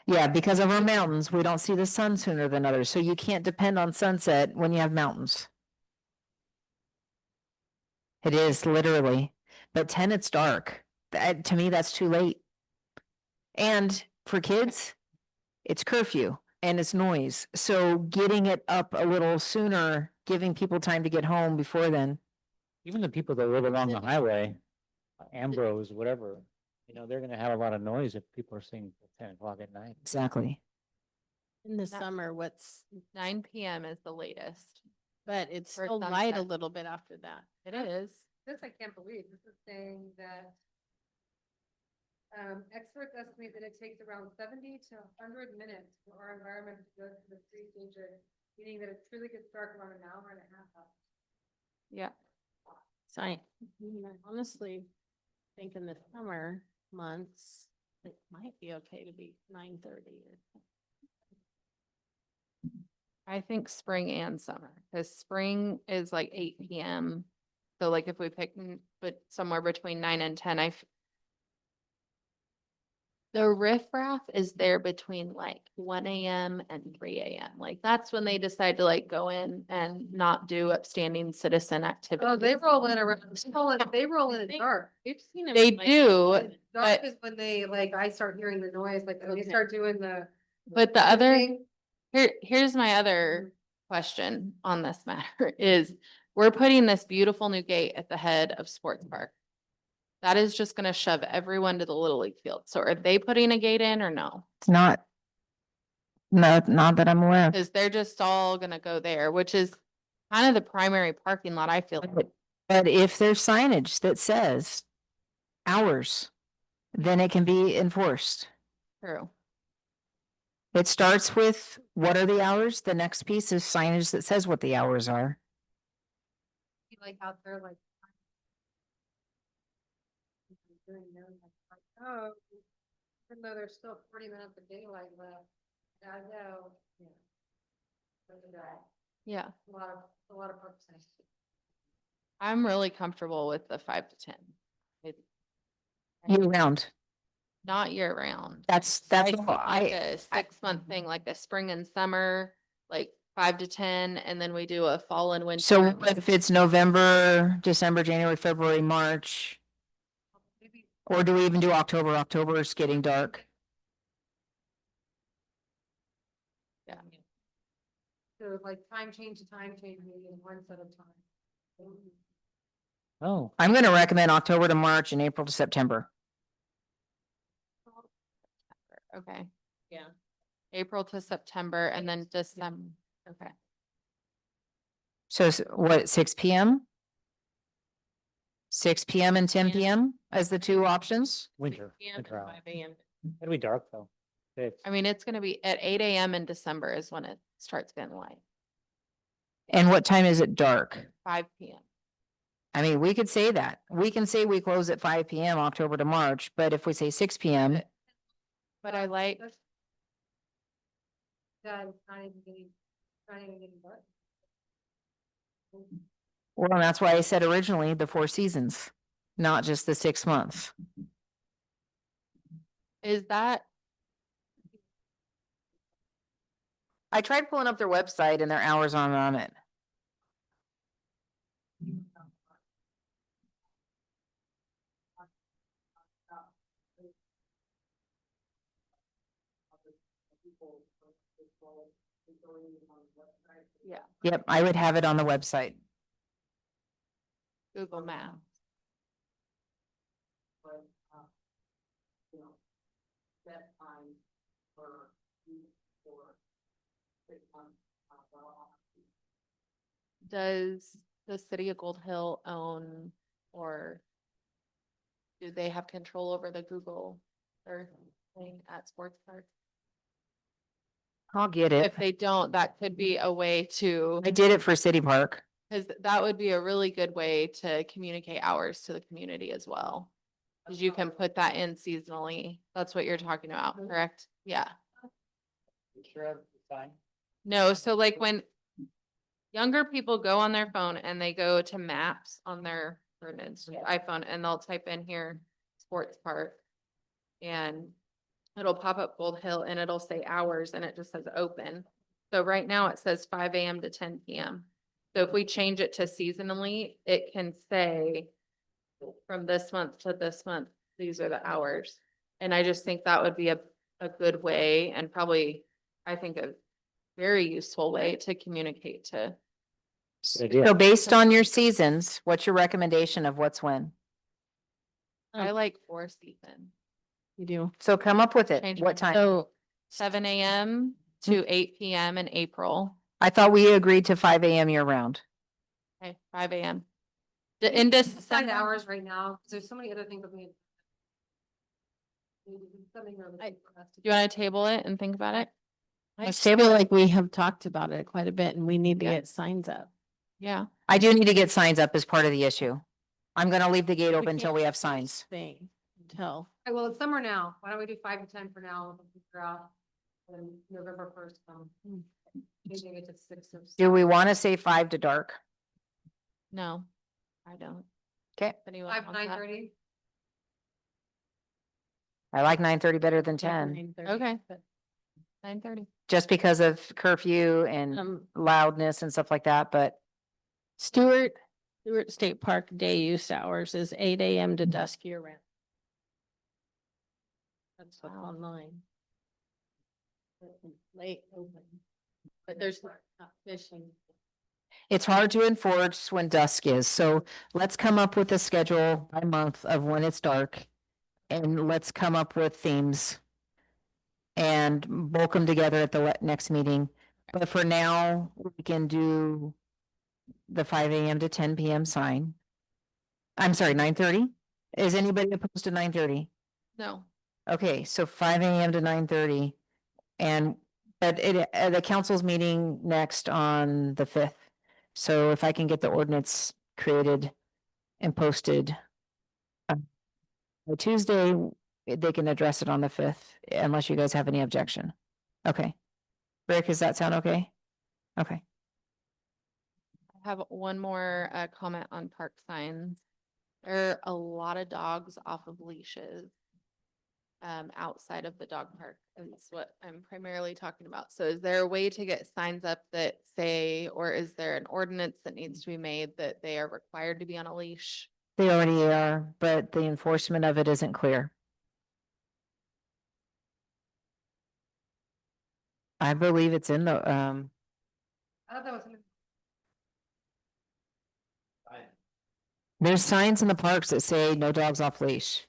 Yeah, because of our mountains, we don't see the sun sooner than others, so you can't depend on sunset when you have mountains. It is literally, but 10, it's dark. To me, that's too late. And for kids, it's curfew and it's noise. So getting it up a little sooner giving people time to get home before then. Even the people that live along the highway, Ambrose, whatever, you know, they're gonna have a lot of noise if people are seeing 10 o'clock at night. Exactly. In the That- summer, what's, 9 p.m. is the latest. but it's For still light a sunset. little bit after that. It is. This I can't believe. This is saying that experts estimate that it takes around 70 to 100 minutes for our environment to go through the three stages, meaning that it truly gets dark around an hour and a half. Out. Yeah. So I honestly think in the summer months, it might be okay to be 9:30 or something. I think spring and summer, because spring is like 8 p.m. So like if we pick, but somewhere between 9 and 10, the riffraff is there between like 1 a.m. and 3 a.m. Like that's when they decide to like go in and not do upstanding citizen activity. Oh, they roll in around. They roll in at dark. We've seen them. They like, do, Dark but- is when they like. I start hearing the noise. Like when they Okay. start doing the. But the other, thing. here's my other question on this matter is we're putting this beautiful new gate at the head of Sports Park. That is just gonna shove everyone to the Little League field. So are they putting a gate in or no? It's not. No, not that I'm aware of. Cause they're just all gonna go there, which is kind of the primary parking lot, I feel. like. But if there's signage that says hours, then it can be enforced. True. It starts with what are the hours? The next piece is signage that says what the hours are. Like out there, like. Oh, even though there's still 40 minutes of daylight left. I know. Yeah, A lot of purposes. I'm really comfortable with the 5 to 10. It- Year round. Not year round. That's I all think like I, a 6-month thing, like a spring and summer, like 5 to 10, and then we do a fall and winter. so if it's November, December, January, February, March, Maybe or do we even do October? October is getting dark. Yeah. so like time change to time change maybe in one set of time. Oh, I'm gonna recommend October to March and April to September. Okay, Yeah. April to September and then December. Okay, So what, 6 p.m.? 6 p.m. and 10 p.m. as the two options? winter, 6 p.m. winter and hour. 5 a.m. It'll be dark though. I mean, it's gonna be at 8 a.m. in December is when it starts getting light, And what time is it dark? 5 p.m. I mean, we could say that. We can say we close at 5 p.m. October to March, but if we say 6 p.m., But I like, Yeah, it's not even getting dark. well, that's why I said originally the 4 seasons, not just the 6 months. is that, I tried pulling up their website and their hours on it. yeah, Yep, I would have it on the website. Google Maps. Does the city of Gold Hill own or do they have control over the Google Earth thing at Sports Park? I'll get it. If they don't, that could be a way to, I did it for City Park. because that would be a really good way to communicate hours to the community as well. Cause you can put that in seasonally. That's what you're talking about, correct? Yeah. No, so like when younger people go on their phone and they go to maps on their or an iPhone and they'll type in here Sports Park. And it'll pop up Gold Hill and it'll say hours and it just says open. So right now it says 5 a.m. to 10 p.m. So if we change it to seasonally, it can say from this month to this month, these are the hours. And I just think that would be a good way and probably, I think a very useful way to communicate to Good idea. So based on your seasons, what's your recommendation of what's when? I like 4 season, You do. So come up with it. Change What my time? So 7 a.m. to 8 p.m. in April. I thought we agreed to 5 a.m. year round. Okay, 5 a.m. Maybe In just decide December. hours right now, 'cause there's so many other things that we. Something really I- big for us to Do you want to table it and think about it? I Let's just table feel it. like we have talked about it quite a bit and we need to Yeah. get signs up. Yeah. I do need to get signs up as part of the issue. I'm gonna leave the gate open until can't we have do this signs. Thing until. Okay, well, it's summer now. Why don't we do 5 to 10 for now? We'll figure out when November 1st comes. Changing it to 6 or. Do we want to say 5 to dark? No, I don't. Okay, If anyone 5 to wants that. 9:30? I like 9:30 better than 10, 9:30, Okay. but, 9:30. just because of curfew and loudness and stuff like that, but Stewart State Park day use hours is 8 a.m. to dusk year round. That's what's Wow. online. Late open, but there's not fishing. it's hard to enforce when dusk is. So let's come up with a schedule by month of when it's dark. And let's come up with themes. And bulk them together at the next meeting. But for now, we can do the 5 a.m. to 10 p.m. sign. I'm sorry, 9:30? Is anybody opposed to 9:30? No, Okay, so 5 a.m. to 9:30. And, but the council's meeting next on the 5th. So if I can get the ordinance created and posted by Tuesday, they can address it on the 5th, unless you guys have any objection. Okay. Rick, does that sound okay? Okay. I have one more comment on park signs. There are a lot of dogs off of leashes outside of the dog park. And that's what I'm primarily talking about. So is there a way to get signs up that say, or is there an ordinance that needs to be made that they are required to be on a leash? They already are, but the enforcement of it isn't clear. I believe it's in the, I thought that was. there's signs in the parks that say no dogs off leash.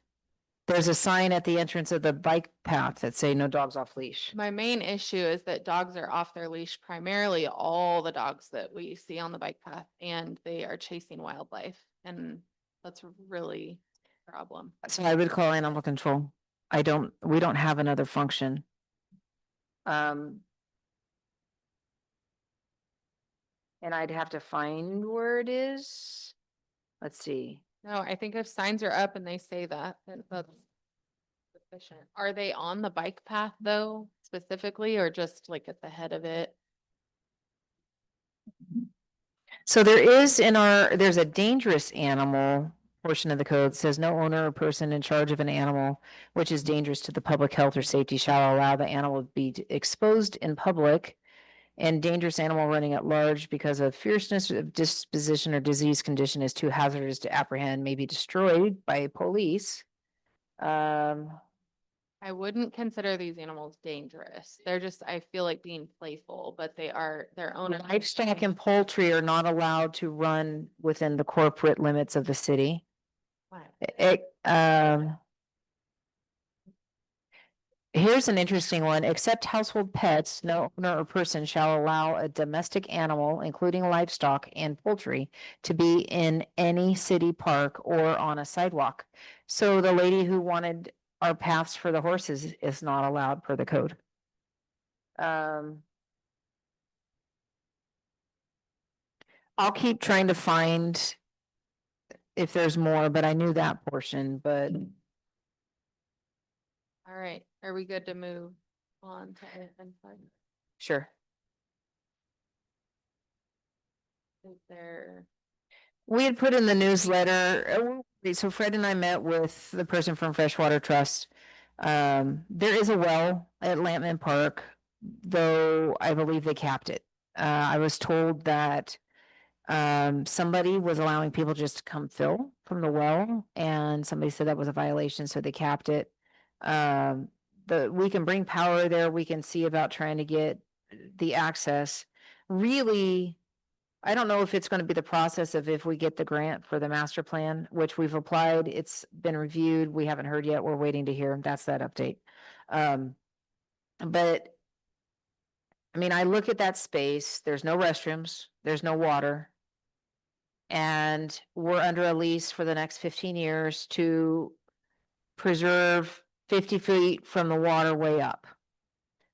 There's a sign at the entrance of the bike path that say no dogs off leash. My main issue is that dogs are off their leash, primarily all the dogs that we see on the bike path, and they are chasing wildlife. And that's really a problem. So I would call animal control. We don't have another function. And I'd have to find where it is. Let's see. No, I think if signs are up and they say that, then that's sufficient. Are they on the bike path though, specifically, or just like at the head of it? So there's a dangerous animal portion of the code says no owner or person in charge of an animal which is dangerous to the public health or safety shall allow the animal to be exposed in public, and dangerous animal running at large because of fierceness of disposition or disease condition is too hazardous to apprehend may be destroyed by police. I wouldn't consider these animals dangerous. They're just, I feel like being playful, but they are their own. Livestock and poultry are not allowed to run within the corporate limits of the city. Here's an interesting one. Except household pets, no owner or person shall allow a domestic animal, including livestock and poultry, to be in any city park or on a sidewalk. So the lady who wanted our paths for the horses is not allowed per the code. I'll keep trying to find if there's more, but I knew that portion, but All right, are we good to move on to item 5? sure. Is there, We had put in the newsletter, so Fred and I met with the person from Freshwater Trust. There is a well at Lampman Park, though I believe they capped it. I was told that somebody was allowing people just to come fill from the well, and somebody said that was a violation, so they capped it. We can bring power there, we can see about trying to get the access. Really, I don't know if it's gonna be the process of if we get the grant for the master plan, which we've applied, it's been reviewed, we haven't heard yet, we're waiting to hear, that's that update. But I mean, I look at that space, there's no restrooms, there's no water. And we're under a lease for the next 15 years to preserve 50 feet from the waterway up.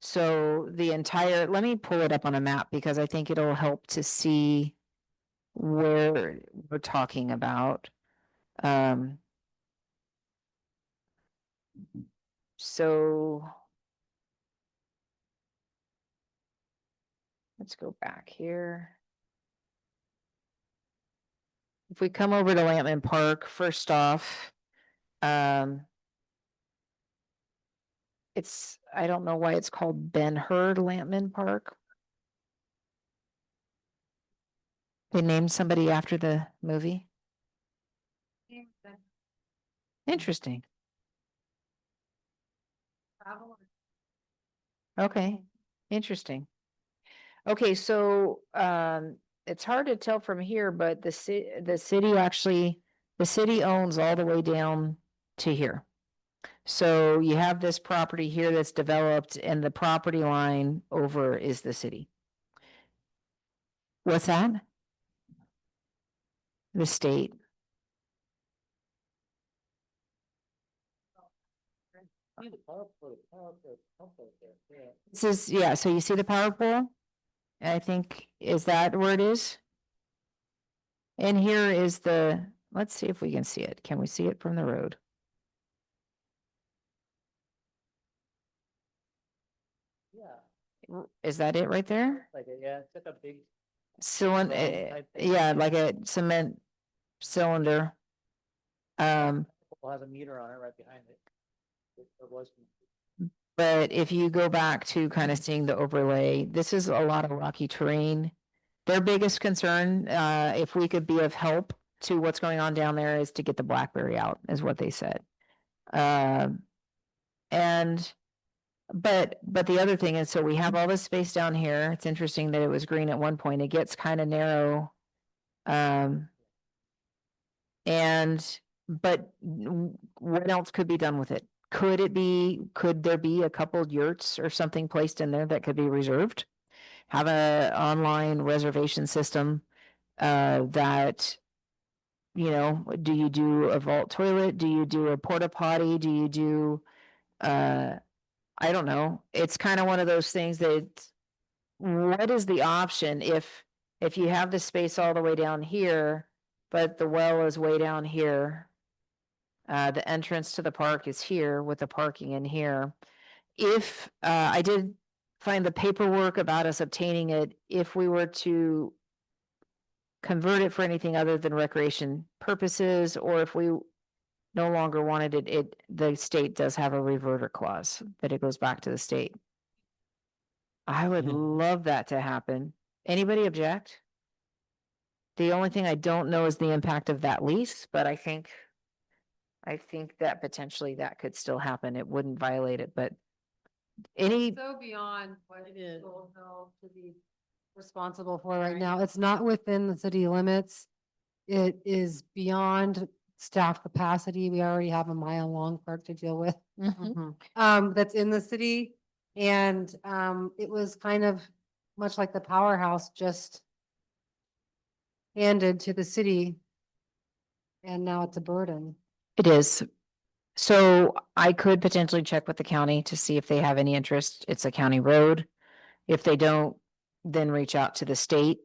So the entire, let me pull it up on a map because I think it'll help to see where we're talking about. So let's go back here. If we come over to Lampman Park, first off, I don't know why it's called Ben-Hur Lampman Park. They named somebody after the movie. Interesting. Okay, interesting. Okay, so it's hard to tell from here, but the city actually, the city owns all the way down to here. So you have this property here that's developed and the property line over is the city. What's that? The state. This is, yeah, so you see the power pole? I think, is that where it is? And here is the, let's see if we can see it. Can we see it from the road? Is that it right there? Like, yeah, it's like a big. Cylinder, Round type thing. yeah, like a cement cylinder. Has a meter on it right behind it. It was. But if you go back to kind of seeing the overlay, this is a lot of rocky terrain. Their biggest concern, if we could be of help to what's going on down there, is to get the blackberry out, is what they said. And but the other thing is, so we have all this space down here. It's interesting that it was green at one point. It gets kind of narrow. And but what else could be done with it? Could there be a couple yurts or something placed in there that could be reserved? Have a online reservation system that, you know, do you do a vault toilet? Do you do a porta potty? Do you do I don't know. It's kind of one of those things that what is the option if you have the space all the way down here, but the well is way down here? The entrance to the park is here with the parking in here. If I did find the paperwork about us obtaining it, if we were to convert it for anything other than recreation purposes, or if we no longer wanted it, the state does have a reverter clause that it goes back to the state. I would Yeah. love that to happen. Anybody object? The only thing I don't know is the impact of that lease, but I think that potentially that could still happen. It wouldn't violate it, but any, So beyond what It is. Louisville to be responsible for right now. It's not within the city limits. It is beyond staff capacity. We already have a mile-long park to deal with. That's in the city. And, it was kind of much like the powerhouse just handed to the city. And now it's a burden. it is. So I could potentially check with the county to see if they have any interest. It's a county road. If they don't, then reach out to the state.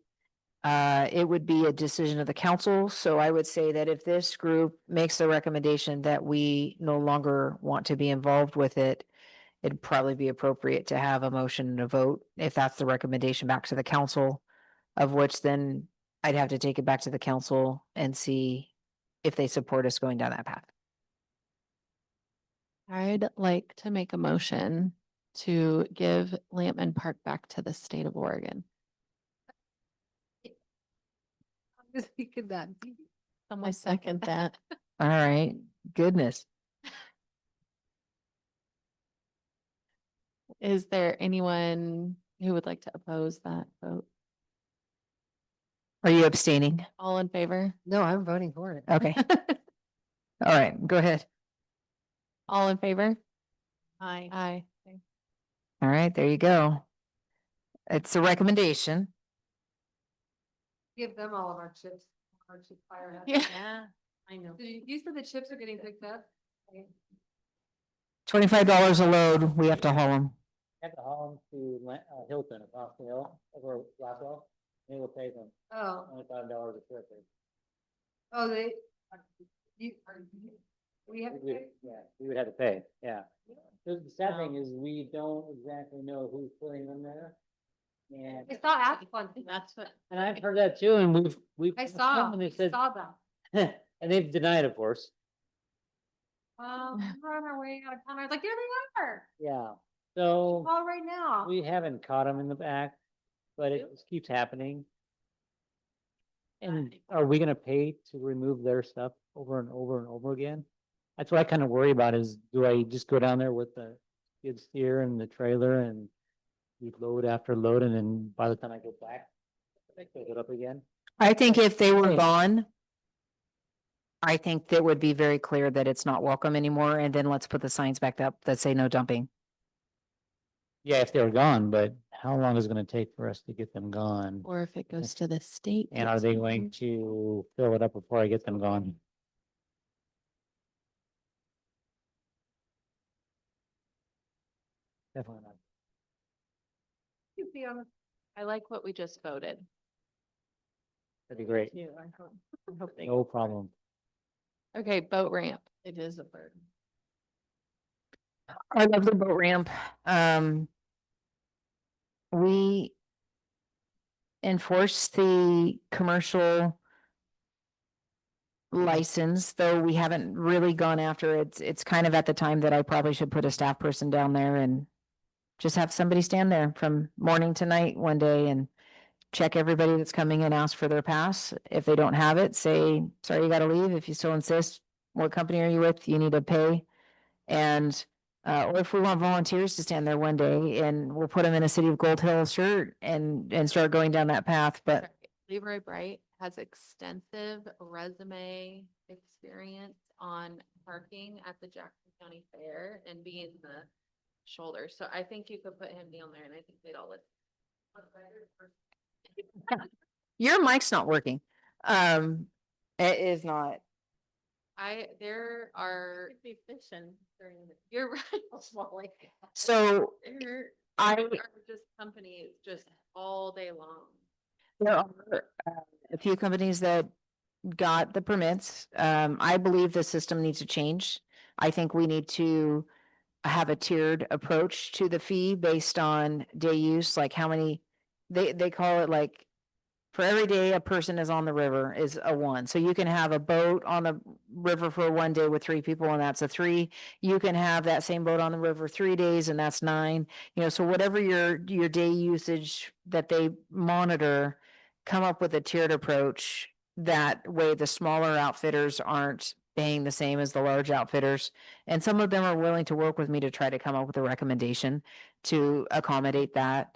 It would be a decision of the council, so I would say that if this group makes the recommendation that we no longer want to be involved with it, it'd probably be appropriate to have a motion and a vote, if that's the recommendation back to the council, of which then I'd have to take it back to the council and see if they support us going down that path. I'd like to make a motion to give Lampman Park back to the state of Oregon. Could that be? I second that. All right, goodness. Is there anyone who would like to oppose that vote? Are you abstaining? All in favor? No, I'm voting for it. Okay. All right, go ahead. All in favor? Aye. Aye. All right, there you go. It's a recommendation. Give them all of our chips. Our chip fire. Yeah. Yeah, I know. You said the chips are getting picked up? $25 a load, we have to haul them. Have to haul them to Hilton across the hill over Blackwell. They will pay them Oh, $25 a trip. oh, we have to We would- pay? Yeah, we would have to pay, yeah. The sad thing is, we don't exactly know who's putting them there. And, I saw Athlon. That's what. and I've heard that too, and we've. I saw, And I they said, saw them. and they've denied, of course, We're on our way out of town. I was like, there they are. yeah. So Call right now. we haven't caught them in the back, but it just keeps happening. And are we gonna pay to remove their stuff over and over and over again? That's what I kind of worry about is, do I just go down there with the skid steer and the trailer and we load after load, and then by the time I go back, I pick it up again? I think if they were Hey. gone, I think that would be very clear that it's not welcome anymore, and then let's put the signs back up that say no dumping. Yeah, if they were gone, but how long is it gonna take for us to get them gone? Or if it goes to the state. And are they going to fill it up before I get them gone? Definitely not. You'd be on the- I like what we just voted. That'd be great. Yeah, I hope they, No problem. Okay, boat ramp. it is a burden. I love the boat ramp. We enforce the commercial license, though we haven't really gone after it. It's kind of at the time that I probably should put a staff person down there and just have somebody stand there from morning to night one day and check everybody that's coming in, ask for their pass. If they don't have it, say, sorry, you gotta leave. If you still insist, what company are you with? You need to pay. And or if we want volunteers to stand there one day and we'll put them in a City of Gold Hill shirt and start going down that path, but Sorry, Leroy Bright has extensive resume experience on parking at the Jackson County Fair and being the shoulder. So I think you could put him down there and I think they'd all listen. your mic's not working. It is not. There are, Could be fishing during the. you're right. So There I, are just companies just all day long. there are a few companies that got the permits. I believe the system needs to change. I think we need to have a tiered approach to the fee based on day use, like how many, they call it like for every day a person is on the river is a one. So you can have a boat on the river for one day with 3 people and that's a 3. You can have that same boat on the river 3 days and that's 9. You know, so whatever your day usage that they monitor, come up with a tiered approach. That way the smaller outfitters aren't paying the same as the large outfitters. And some of them are willing to work with me to try to come up with a recommendation to accommodate that.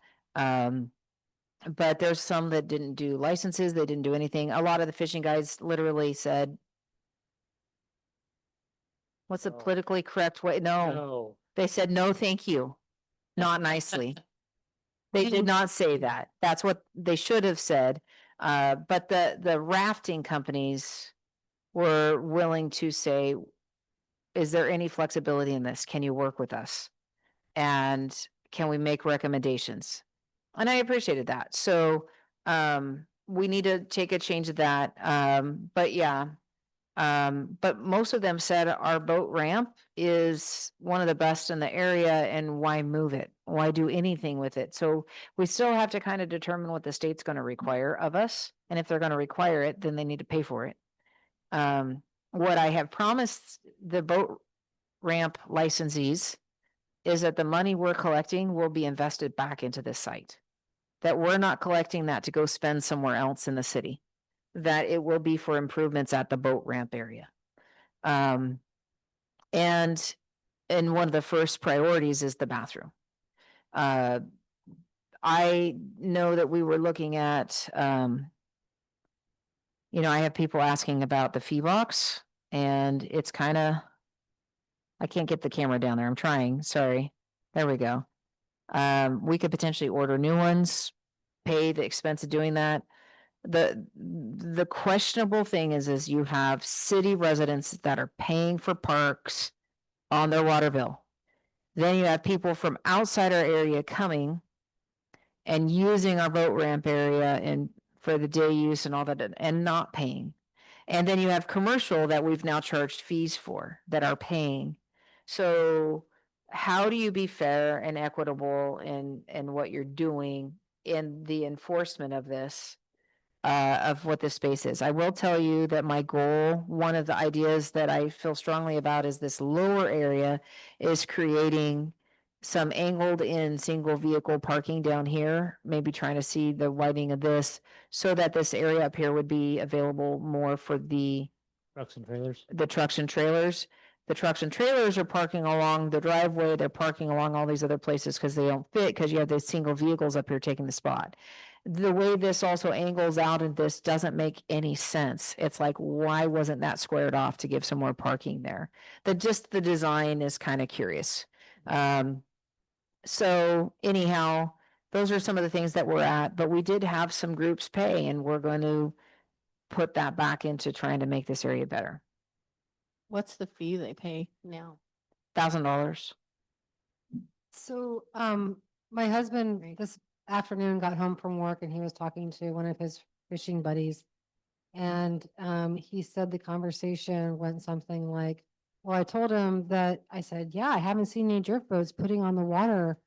But there's some that didn't do licenses, they didn't do anything. A lot of the fishing guys literally said, what's the No. politically correct way? No, No. they said, no, thank you. Not nicely. They did not say that. That's what they should have said. But the rafting companies were willing to say, is there any flexibility in this? Can you work with us? And can we make recommendations? And I appreciated that. So, we need to take a change of that. But yeah. But most of them said our boat ramp is one of the best in the area and why move it? Why do anything with it? So we still have to kind of determine what the state's going to require of us. And if they're going to require it, then they need to pay for it. What I have promised the boat ramp licensees is that the money we're collecting will be invested back into this site. That we're not collecting that to go spend somewhere else in the city. That it will be for improvements at the boat ramp area. And one of the first priorities is the bathroom. I know that we were looking at I have people asking about the fee box and it's kind of, I can't get the camera down there. I'm trying, sorry. There we go. We could potentially order new ones, pay the expense of doing that. The questionable thing is you have city residents that are paying for parks on their water bill. Then you have people from outside our area coming and using our boat ramp area and for the day use and all that and not paying. And then you have commercial that we've now charged fees for that are paying. So how do you be fair and equitable in what you're doing in the enforcement of this? Of what this space is. I will tell you that my goal, one of the ideas that I feel strongly about is this lower area is creating some angled in single vehicle parking down here, maybe trying to see the widening of this so that this area up here would be available more for the Trucks and trailers. trucks and trailers. The trucks and trailers are parking along the driveway. They're parking along all these other places because they don't fit because you have these single vehicles up here taking the spot. The way this also angles out and this doesn't make any sense. It's like, why wasn't that squared off to give some more parking there? The design is kind of curious. So anyhow, those are some of the things that we're at, but we did have some groups pay and we're going to put that back into trying to make this area better. What's the fee they pay now? $1,000. So, my husband this afternoon got home from work and he was talking to one of his fishing buddies. And, he said the conversation went something like, well, I told him that, I said, yeah, I haven't seen any jerk boats putting on the water,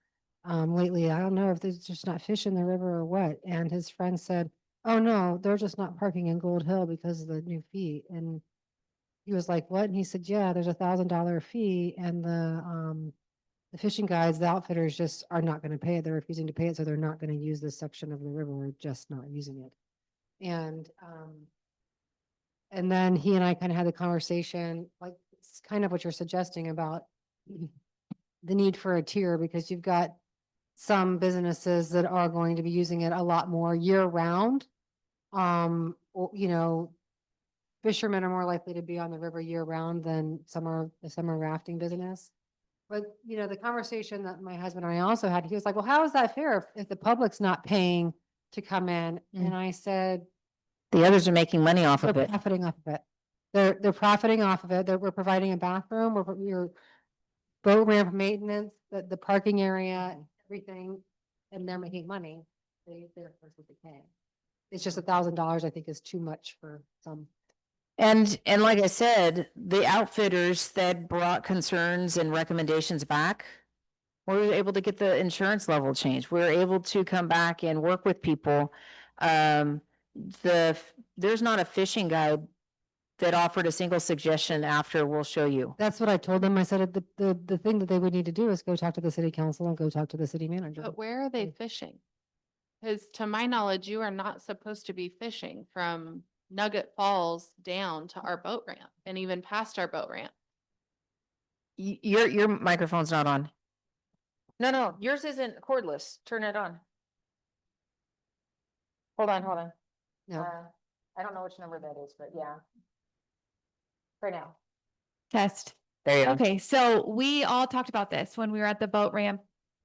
lately. I don't know if there's just not fish in the river or what. And his friend said, oh, no, they're just not parking in Gold Hill because of the new fee. And he was like, what? And he said, yeah, there's $1,000 fee and the fishing guides, the outfitters just are not going to pay it. They're refusing to pay it. So they're not going to use this section of the river. We're just not using it. And then he and I kind of had the conversation, like it's kind of what you're suggesting about the need for a tier because you've got some businesses that are going to be using it a lot more year round. Fishermen are more likely to be on the river year round than the summer rafting business. But, the conversation that my husband and I also had, he was like, well, how is that fair if the public's not paying to come in? And I said, The others are making money off they're of it. profiting off of it. They're profiting off of it. We're providing a bathroom, we're boat ramp maintenance, the parking area, everything, and they're making money. They're paying. It's just $1,000, I think, is too much for some. And like I said, the outfitters that brought concerns and recommendations back, we were able to get the insurance level changed. We were able to come back and work with people. There's not a fishing guide that offered a single suggestion after we'll show you. That's what I told them. I said, the thing that they would need to do is go talk to the city council and go talk to the city manager. But where are they fishing? Because to my knowledge, you are not supposed to be fishing from Nugget Falls down to our boat ramp and even past our boat ramp. Your microphone's not on. No, yours isn't cordless. Turn it on. Hold on. No. I don't know which number that is, but yeah. Right now. Test. There you go. Okay, so we all talked about this when we were at the boat ramp,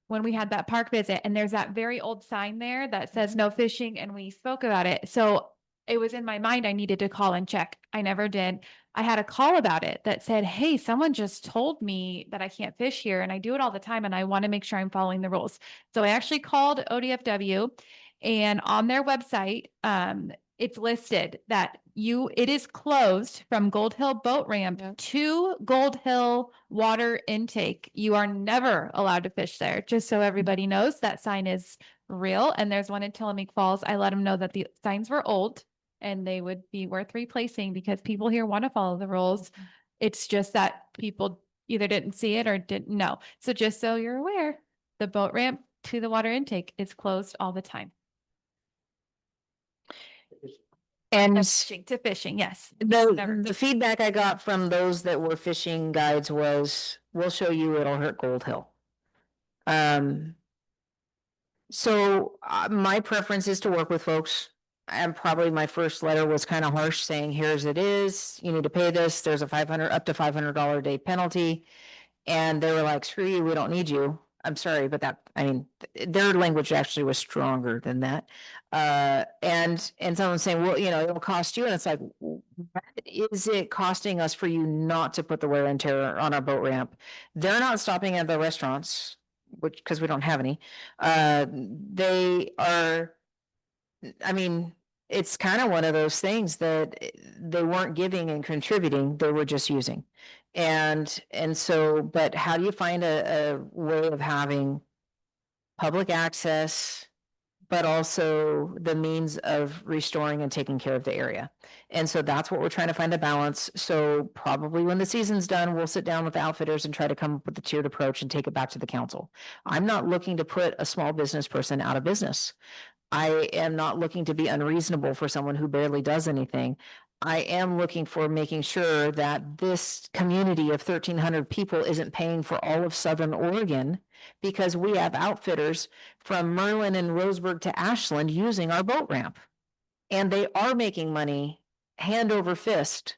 when we had that park visit, and there's that very old sign there that says no fishing, and we spoke about it. So it was in my mind, I needed to call and check. I never did. I had a call about it that said, hey, someone just told me that I can't fish here, and I do it all the time, and I want to make sure I'm following the rules. So I actually called ODFW, and on their website, it's listed that it is closed from Gold Hill Boat Ramp Yep. to Gold Hill Water Intake. You are never allowed to fish there. Just so everybody knows, that sign is real. And there's one in Tillamook Falls. I let them know that the signs were old and they would be worth replacing because people here want to follow the rules. It's just that people either didn't see it or didn't know. So just so you're aware, the boat ramp to the water intake is closed all the time. And To fishing, yes. Never. the feedback I got from those that were fishing guides was, we'll show you, it'll hurt Gold Hill. So my preference is to work with folks. and probably my first letter was kind of harsh saying, here's it is, you need to pay this, there's a up to $500 a day penalty. And they were like, screw you, we don't need you. I'm sorry, but their language actually was stronger than that. And someone's saying, well, it'll cost you, and it's like, what is it costing us for you not to put the wear and tear on our boat ramp? They're not stopping at the restaurants, because we don't have any. They are, it's kind of one of those things that they weren't giving and contributing, they were just using. And so, but how do you find a way of having public access, but also the means of restoring and taking care of the area? And so that's what we're trying to find the balance. So probably when the season's done, we'll sit down with the outfitters and try to come up with the tiered approach and take it back to the council. I'm not looking to put a small business person out of business. I am not looking to be unreasonable for someone who barely does anything. I am looking for making sure that this community of 1,300 people isn't paying for all of Southern Oregon, because we have outfitters from Merlin and Roseburg to Ashland using our boat ramp. And they are making money hand over fist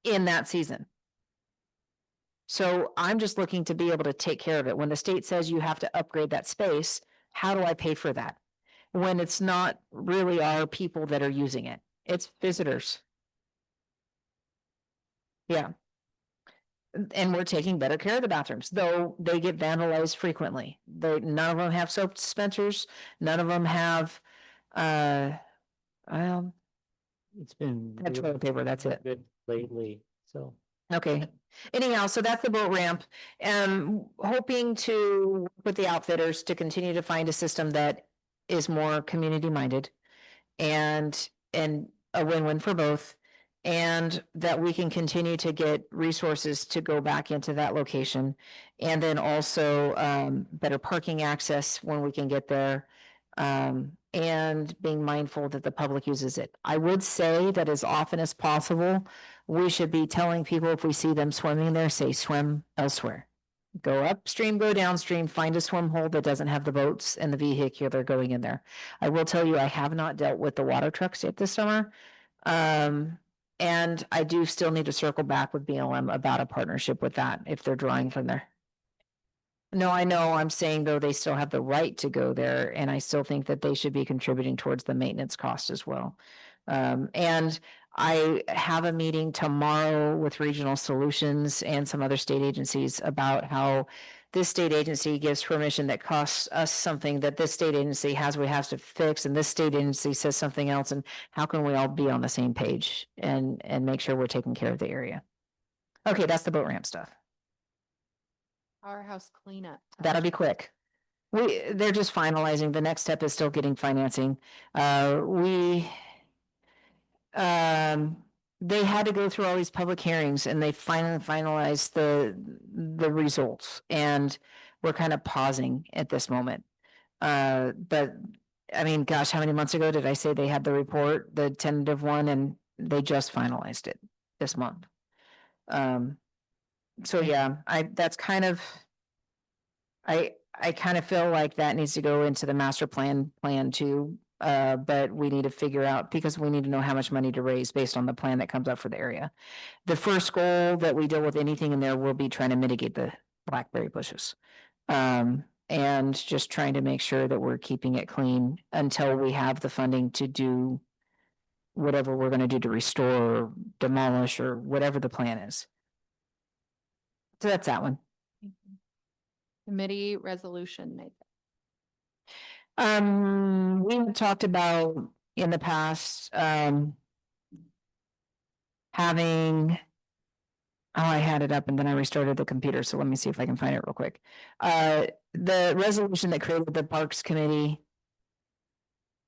in that season. So I'm just looking to be able to take care of it. When the state says you have to upgrade that space, how do I pay for that? When it's not really our people that are using it, it's visitors. Yeah. And we're taking better care of the bathrooms, though they get vandalized frequently. None of them have soap dispensers. None of them have, well, It's been. That's toilet paper, that's it. Good lately, so. okay. Anyhow, so that's the boat ramp. Hoping to work with the outfitters to continue to find a system that is more community minded and a win-win for both. And that we can continue to get resources to go back into that location. And then also better parking access when we can get there. And being mindful that the public uses it. I would say that as often as possible, we should be telling people if we see them swimming there, say swim elsewhere. Go upstream, go downstream, find a swim hole that doesn't have the boats and the vehicular going in there. I will tell you, I have not dealt with the water trucks yet this summer. And I do still need to circle back with BLM about a partnership with that if they're drawing from there. No, I know. I'm saying though, they still have the right to go there, and I still think that they should be contributing towards the maintenance cost as well. And I have a meeting tomorrow with Regional Solutions and some other state agencies about how this state agency gives permission that costs us something that this state agency has, we have to fix, and this state agency says something else, and how can we all be on the same page and make sure we're taking care of the area? Okay, that's the boat ramp stuff. Our house cleanup. That'll be quick. They're just finalizing. The next step is still getting financing. They had to go through all these public hearings and they finally finalized the results, and we're kind of pausing at this moment. But I mean, gosh, how many months ago did I say they had the report, the tentative one, and they just finalized it this month. So yeah, that's kind of, I kind of feel like that needs to go into the master plan too. But we need to figure out, because we need to know how much money to raise based on the plan that comes up for the area. The first goal that we deal with anything in there will be trying to mitigate the blackberry bushes. And just trying to make sure that we're keeping it clean until we have the funding to do whatever we're going to do to restore or demolish or whatever the plan is. So that's that one. Committee resolution, Nathan. We have talked about in the past, having, I had it up and then I restarted the computer, so let me see if I can find it real quick. The resolution that created the Parks Committee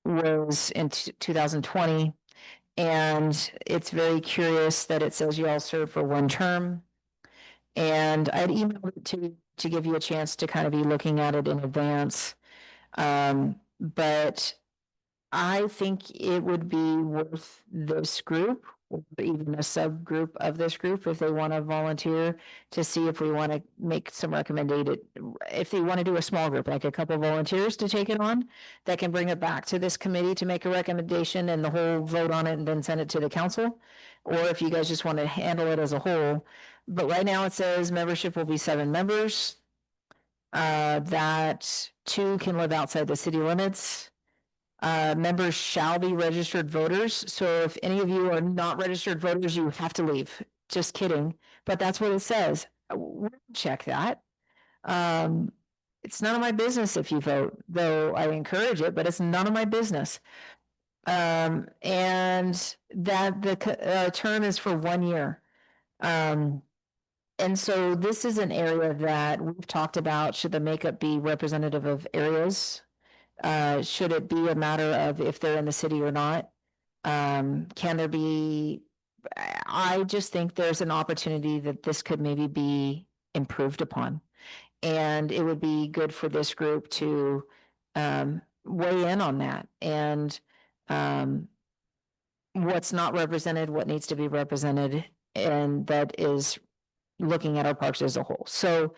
was in 2020, and it's very curious that it says you all serve for one term. And I'd emailed it to give you a chance to kind of be looking at it in advance. But I think it would be worth this group or even a subgroup of this group, if they want to volunteer, to see if we want to make some recommended, if they want to do a small group, like a couple volunteers to take it on, that can bring it back to this committee to make a recommendation and the whole vote on it and then send it to the council. Or if you guys just want to handle it as a whole. But right now it says membership will be 7 members. That 2 can live outside the city limits. Members shall be registered voters. So if any of you are not registered voters, you have to leave. Just kidding. But that's what it says. We'll check that. It's none of my business if you vote, though I encourage it, but it's none of my business. And that the term is for 1 year. And so this is an area that we've talked about. Should the makeup be representative of areas? Should it be a matter of if they're in the city or not? Can there be, I just think there's an opportunity that this could maybe be improved upon. And it would be good for this group to weigh in on that and what's not represented, what needs to be represented, and that is looking at our parks as a whole. So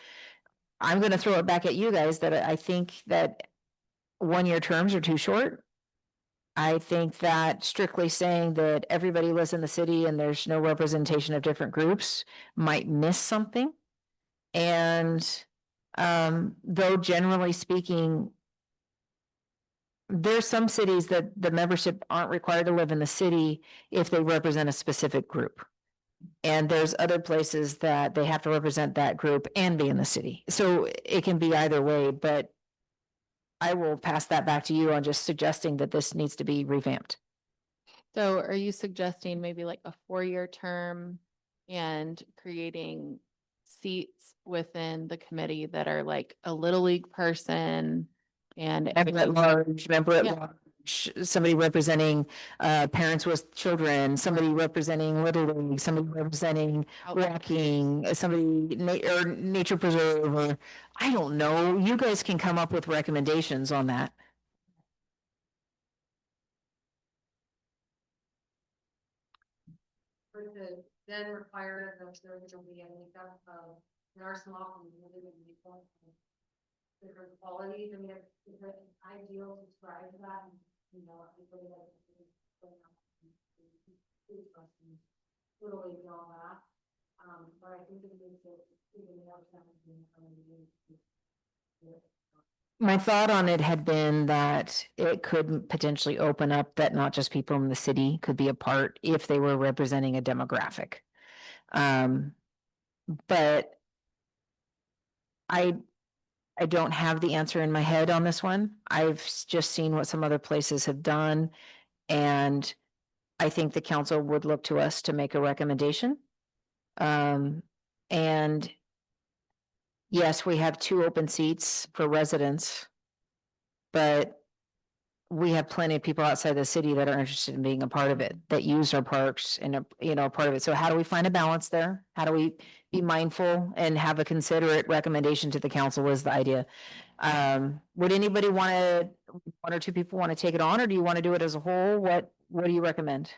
I'm going to throw it back at you guys that I think that 1 year terms are too short. I think that strictly saying that everybody lives in the city and there's no representation of different groups might miss something. And though generally speaking, there's some cities that the membership aren't required to live in the city if they represent a specific group. And there's other places that they have to represent that group and be in the city. So it can be either way, but I will pass that back to you on just suggesting that this needs to be revamped. So are you suggesting maybe like a 4-year term and creating seats within the committee that are like a little league person and Member at large, member at Yeah. large, somebody representing parents with children, somebody representing Little League, somebody representing walking, somebody or nature preserve, or I don't know. You guys can come up with recommendations on that. For the then require that there will be a makeup of, in our small community, different qualities, I mean, is it ideal to describe that, you know, everybody that totally all that, but I think it needs to even more challenging. My thought on it had been that it could potentially open up that not just people in the city could be a part if they were representing a demographic. But I don't have the answer in my head on this one. I've just seen what some other places have done. And I think the council would look to us to make a recommendation. And yes, we have 2 open seats for residents. But we have plenty of people outside the city that are interested in being a part of it, that use our parks and, part of it. So how do we find a balance there? How do we be mindful and have a considerate recommendation to the council was the idea. Would anybody want to, 1 or 2 people want to take it on, or do you want to do it as a whole? What do you recommend?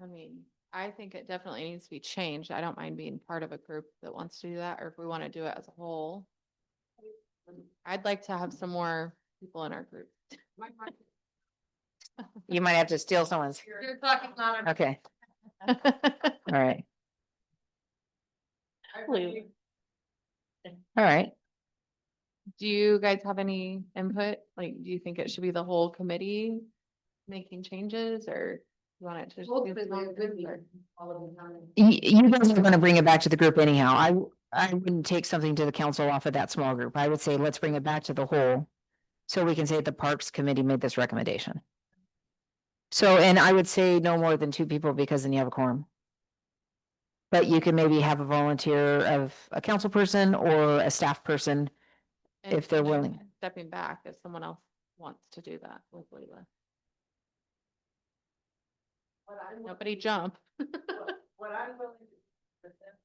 I mean, I think it definitely needs to be changed. I don't mind being part of a group that wants to do that, or if we want to do it as a whole. I'd like to have some more people in our group. You might have to steal someone's. You're talking about Okay, all right, all right. Do you guys have any input? Like, do you think it should be the whole committee making changes, or you want it to? just be a small group, or- You guys are gonna bring it back to the group anyhow. I wouldn't take something to the council off of that small group. I would say, let's bring it back to the whole. So we can say the Parks Committee made this recommendation. So, and I would say no more than 2 people because then you have a quorum. But you can maybe have a volunteer of a council person or a staff person. and if they're maybe willing. Stepping back if someone else wants to do that with Leila. Nobody jump. What I'm willing to do with this,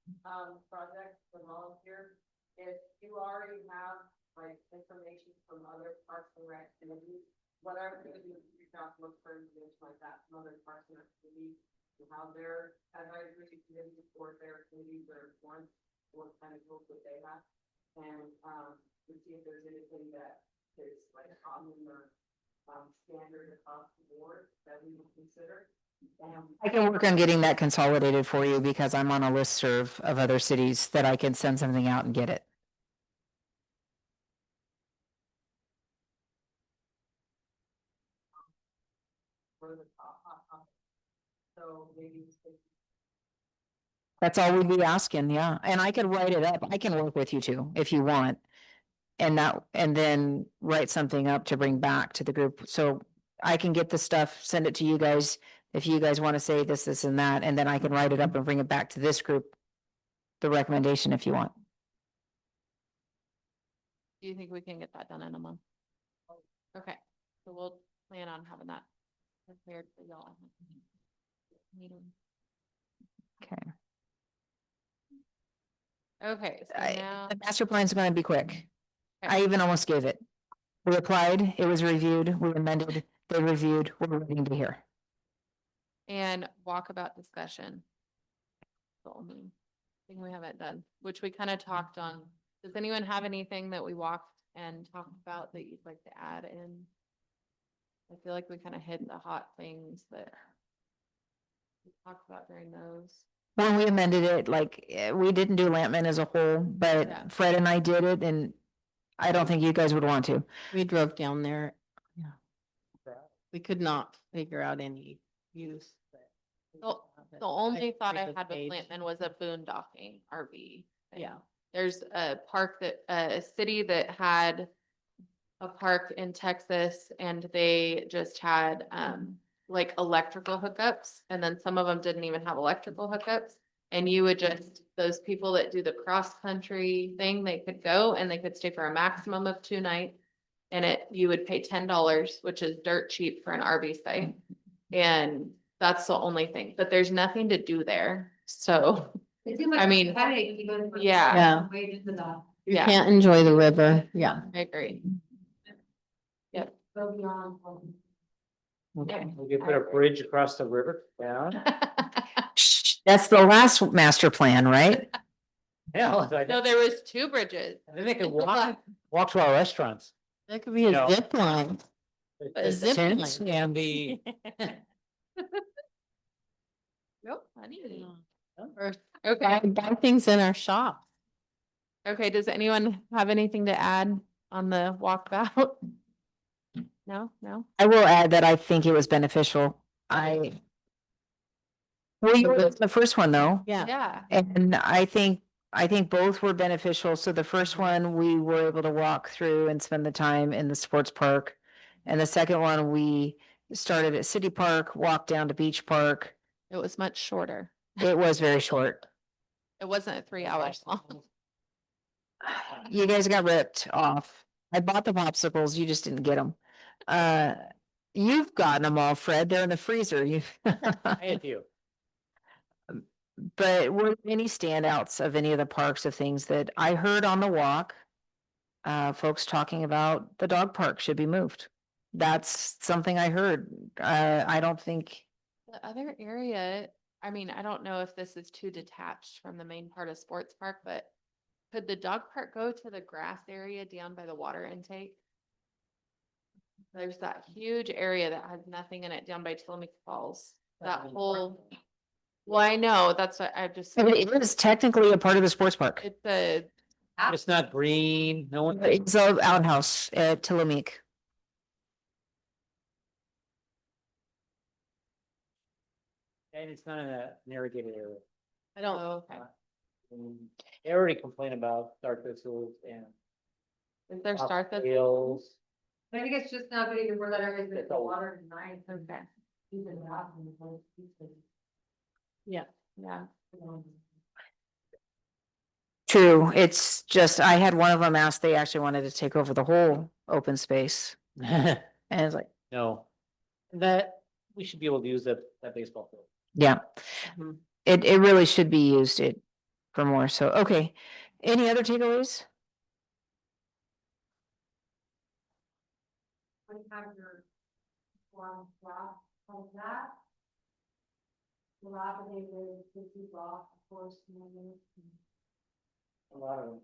project for volunteers, if you already have like information from other parks and rec committees, what I'm gonna do is out, look for information like that from other parks and activities. And how their advisory committees or their committees are formed, what kind of rules that they have. And, to see if there's anything that is like common or, standard across the board that we would consider. I can work on getting that consolidated for you because I'm on a listserv of other cities that I can send something out and get it. For the hot topic. So maybe That's all we'd be asking, yeah. And I could write it up. I can work with you too, if you want. And then write something up to bring back to the group. So I can get the stuff, send it to you guys. If you guys want to say this, and that, and then I can write it up and bring it back to this group. The recommendation if you want. Do you think we can get that done in a month? Okay, so we'll plan on having that prepared for y'all. Meeting. Okay. Okay, so now, The master plan's gonna be quick. Okay. I even almost gave it. We applied, it was reviewed, we amended, they reviewed, we're waiting to hear. and walkabout discussion. The only thing we haven't done, which we kind of talked on. Does anyone have anything that we walked and talked about that you'd like to add in? I feel like we kind of hit the hot things that we talked about during those. When we amended it, like, we didn't do Lampman as a whole, Yeah. but Fred and I did it, and I don't think you guys would want to. We drove down there. Yeah. We could not figure out any use. The only thought I agree with had with Paige. Lampman was a boondocking RV. thing. Yeah. There's a park that, a city that had a park in Texas and they just had, like electrical hookups. And then some of them didn't even have electrical hookups. And you would just, those people that do the cross-country thing, they could go and they could stay for a maximum of 2 nights. And you would pay $10, which is dirt cheap for an RV site. And that's the only thing, but there's nothing to do there. So, I mean, yeah, You yeah, can't enjoy the river. Yeah. I agree. Yep. Okay, we could put a bridge across the river down. Shh, that's the last master plan, right? Yeah, I No, there was 2 bridges. think they could walk to our restaurants. That could be a No. zip line. The zip tents line. and the, Nope, honey. Or Okay, buy things in our shop. okay, does anyone have anything to add on the walkabout? No, no? I will add that I think it was beneficial. Well, you were the first one though. Yeah. Yeah. And I think both were beneficial. So the first one, we were able to walk through and spend the time in the sports park. And the second one, we started at City Park, walked down to Beach Park. It was much shorter. It was very short. It wasn't 3 hours long. You guys got ripped off. I bought the popsicles, you just didn't get them. You've gotten them all, Fred. They're in the freezer. You. I had you. But were there any standouts of any of the parks of things that I heard on the walk? Folks talking about the dog park should be moved. That's something I heard. I don't think, The other area, I mean, I don't know if this is too detached from the main part of Sports Park, but could the dog park go to the grass area down by the water intake? There's that huge area that has nothing in it down by Tillamook Falls. That whole, well, I know, that's what I just, it is technically a part of the sports park. it's a, It's not green, no one. It's a outhouse at Tillamook. And it's not in an irrigated area. I don't, oh, okay. They already complain about dark thistles and. Is there start this? Hills. I think it's just not getting where that area is, It's the a- water tonight. Okay, yeah. yeah. True, it's just, I had one of them ask, they actually wanted to take over the whole open space. And it's like, No. That, we should be able to use that baseball field. yeah, Mhm. it really should be used for more. So, okay. Any other takeaways? When you have your one drop like that. Dilapidated, busy block, of course, A lot of them.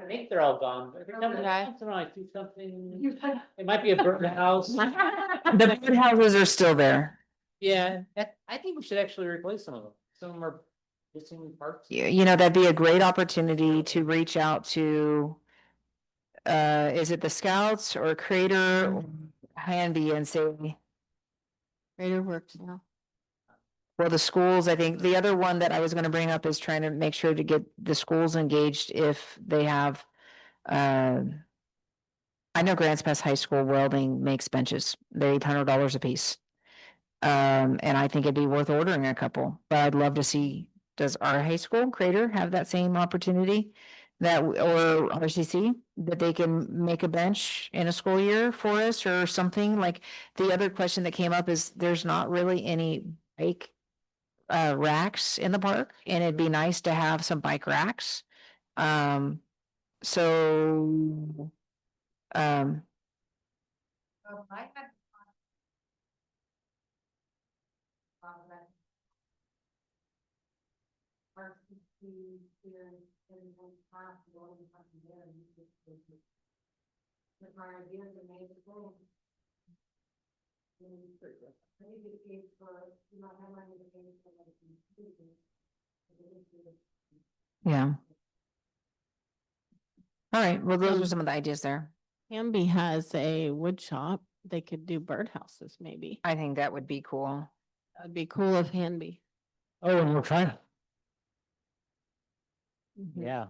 I think they're all gone. Every time Okay. once in a while I see something, it might be a birdhouse. The birdhouses are still there. Yeah, I think we should actually replace some of them. Some of them are missing parts. You know, that'd be a great opportunity to reach out to, is it the Scouts or Crater or Hanby and say, Greater works now. well, the schools, I think the other one that I was gonna bring up is trying to make sure to get the schools engaged if they have, I know Grants Pass High School welding makes benches. They're $800 a piece. And I think it'd be worth ordering a couple, but I'd love to see, does our high school Crater have that same opportunity? Or RCC, that they can make a bench in a school year for us or something? Like, the other question that came up is there's not really any bike racks in the park, and it'd be nice to have some bike racks. So, yeah. All right, well, those are some of the ideas there. Hamby has a wood shop. They could do birdhouses maybe. I think that would be cool. That'd be cool of Hanby. Oh, and we're trying, yeah.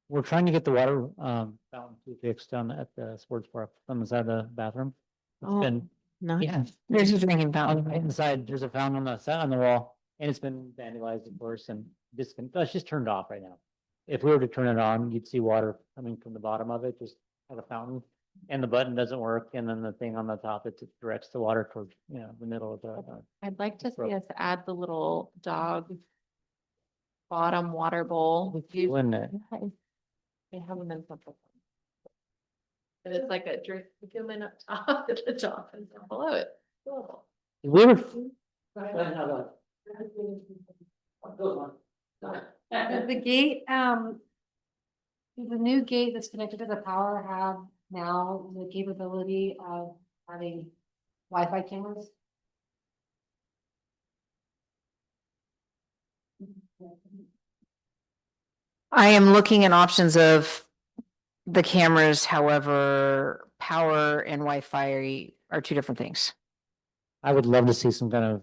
We're trying to get the water fountain fixed down at the sports park on the side of the bathroom. It's Oh, been, Nice. yeah, There's a drinking on fountain. the right inside, there's a fountain on the side on the wall, and it's been vandalized, of course, and it's just turned off right now. If we were to turn it on, you'd see water coming from the bottom of it, just like a fountain. And the button doesn't work, and then the thing on the top, it directs the water towards, the middle of the. I'd like to Broke. see us add the little dog bottom water bowl. Wouldn't it? They have them in something. But it's like a drink, you come in up top at the top and down below it. Cool. We were. The gate, the new gate that's connected to the power have now the capability of having Wi-Fi cameras. I am looking at options of the cameras, however, power and Wi-Fi are two different things. I would love to see some kind of,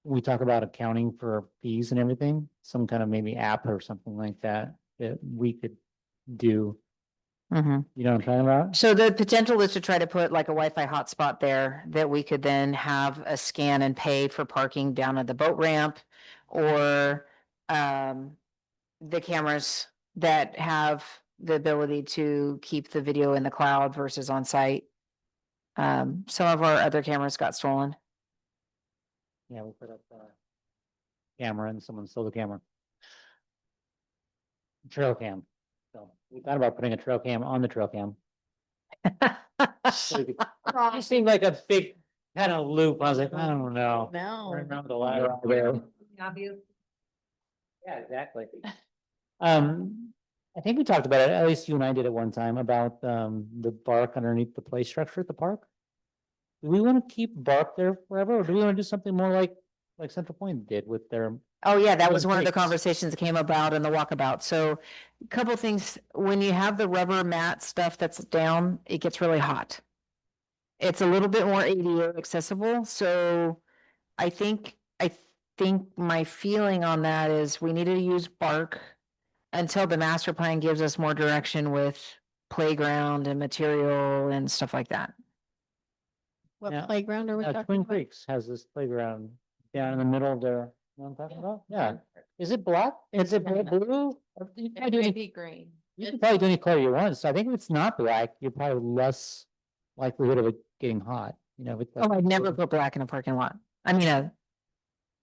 we talk about accounting for fees and everything, some kind of maybe app or something like that, that we could do. Mhm. You know what I'm talking about? So the potential is to try to put like a Wi-Fi hotspot there that we could then have a scan and pay for parking down at the boat ramp, or the cameras that have the ability to keep the video in the cloud versus on site. Some of our other cameras got stolen. Yeah, we put up a camera and someone stole the camera. Trail cam. So we thought about putting a trail cam on the trail cam. So we could- It seemed like a big kind of loop. I was like, I don't know. No. Right around the ladder out there. Yeah, exactly. I think we talked about it, at least you and I did at one time, about the bark underneath the play structure at the park. Do we want to keep bark there forever, or do we want to do something more like Central Point did with their? Oh, yeah, that was Twin one of the Creeks. conversations that came about in the walkabout. So a couple things, when you have the rubber mat stuff that's down, it gets really hot. It's a little bit more ADA accessible, so I think my feeling on that is we need to use bark until the master plan gives us more direction with playground and material and stuff like that. What Yeah. playground are we talking Twin about? Creeks has this playground down in the middle of their, you know what I'm talking about? Yeah. Is it black? Is it blue? Or you can It probably do may any- be green. you can It's- probably do any color you want. So I think if it's not black, you're probably less likelihood of it getting hot, if it's. Oh, I'd never put black in a parking lot. I mean,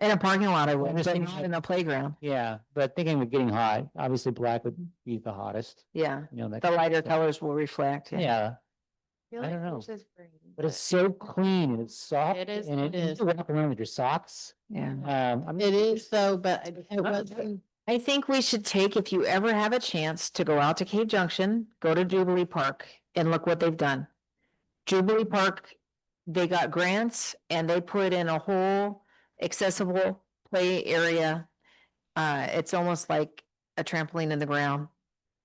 in a parking lot I would, just but thinking not like- in a playground. Yeah, but thinking of getting hot, obviously black would be the hottest, Yeah, that. the lighter colors will reflect. Yeah, feel I like don't know. yours is green, But it's so clean and it's soft. It is, And it you is. can walk around with your socks. Yeah. It is though, but it Not- wasn't. I think we should take, if you ever have a chance to go out to Cave Junction, go to Jubilee Park and look what they've done. Jubilee Park, they got grants and they put in a whole accessible play area. It's almost like a trampoline in the ground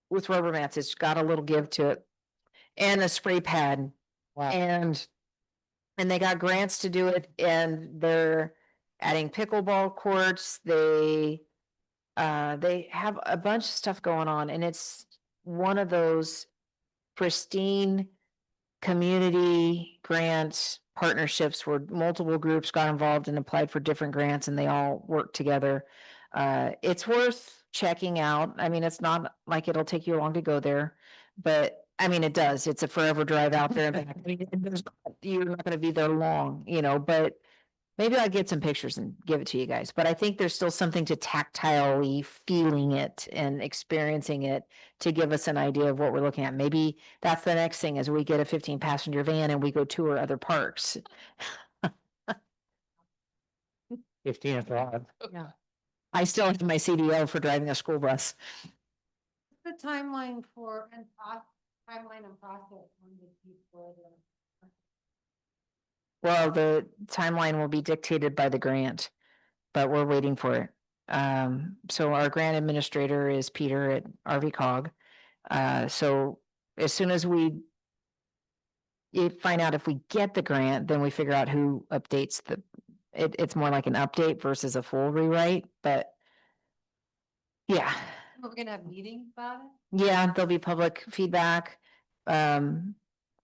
with rubber mats. It's got a little give to it. And a spray pad. Wow. And they got grants to do it and they're adding pickleball courts. They have a bunch of stuff going on and it's one of those pristine community grant partnerships where multiple groups got involved and applied for different grants and they all worked together. It's worth checking out. I mean, it's not like it'll take you long to go there, but I mean, it does. It's a forever drive out there. and back. I mean, you're not gonna be there long, but maybe I'll get some pictures and give it to you guys, but I think there's still something to tactilely feeling it and experiencing it to give us an idea of what we're looking at. Maybe that's the next thing is we get a 15-passenger van and we go tour other parks. 15 and 5. I still have my CDL for driving a school bus. The timeline for, and timeline and process on the people. Well, the timeline will be dictated by the grant, but we're waiting for it. So our grant administrator is Peter at RV Cog. So as soon as we find out if we get the grant, then we figure out who updates it's more like an update versus a full rewrite, but yeah, We're gonna have meetings about it? yeah, there'll be public feedback. The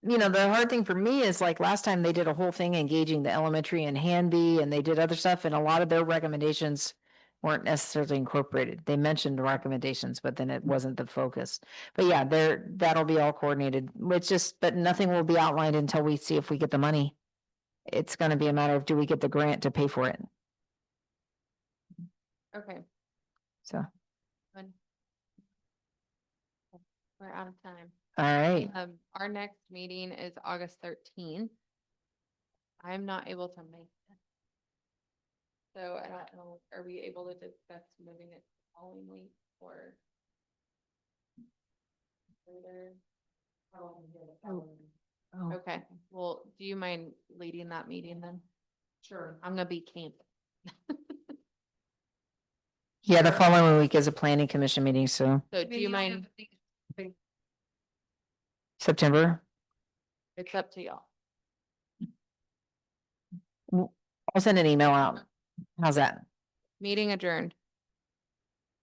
hard thing for me is like last time they did a whole thing engaging the elementary and Hanby and they did other stuff and a lot of their recommendations weren't necessarily incorporated. They mentioned the recommendations, but then it wasn't the focus. But yeah, that'll be all coordinated. But nothing will be outlined until we see if we get the money. It's gonna be a matter of do we get the grant to pay for it? Okay, So, good. We're out of time. all right. Our next meeting is August 13th. I'm not able to make it. So I don't know, are we able to discuss moving it the following week or? Later? Oh. Okay, well, do you mind leading that meeting then? Sure. I'm gonna be camping. Yeah, the following week is a planning commission meeting, so So do you mind? September. It's up to y'all. I'll send an email out. How's that? Meeting adjourned.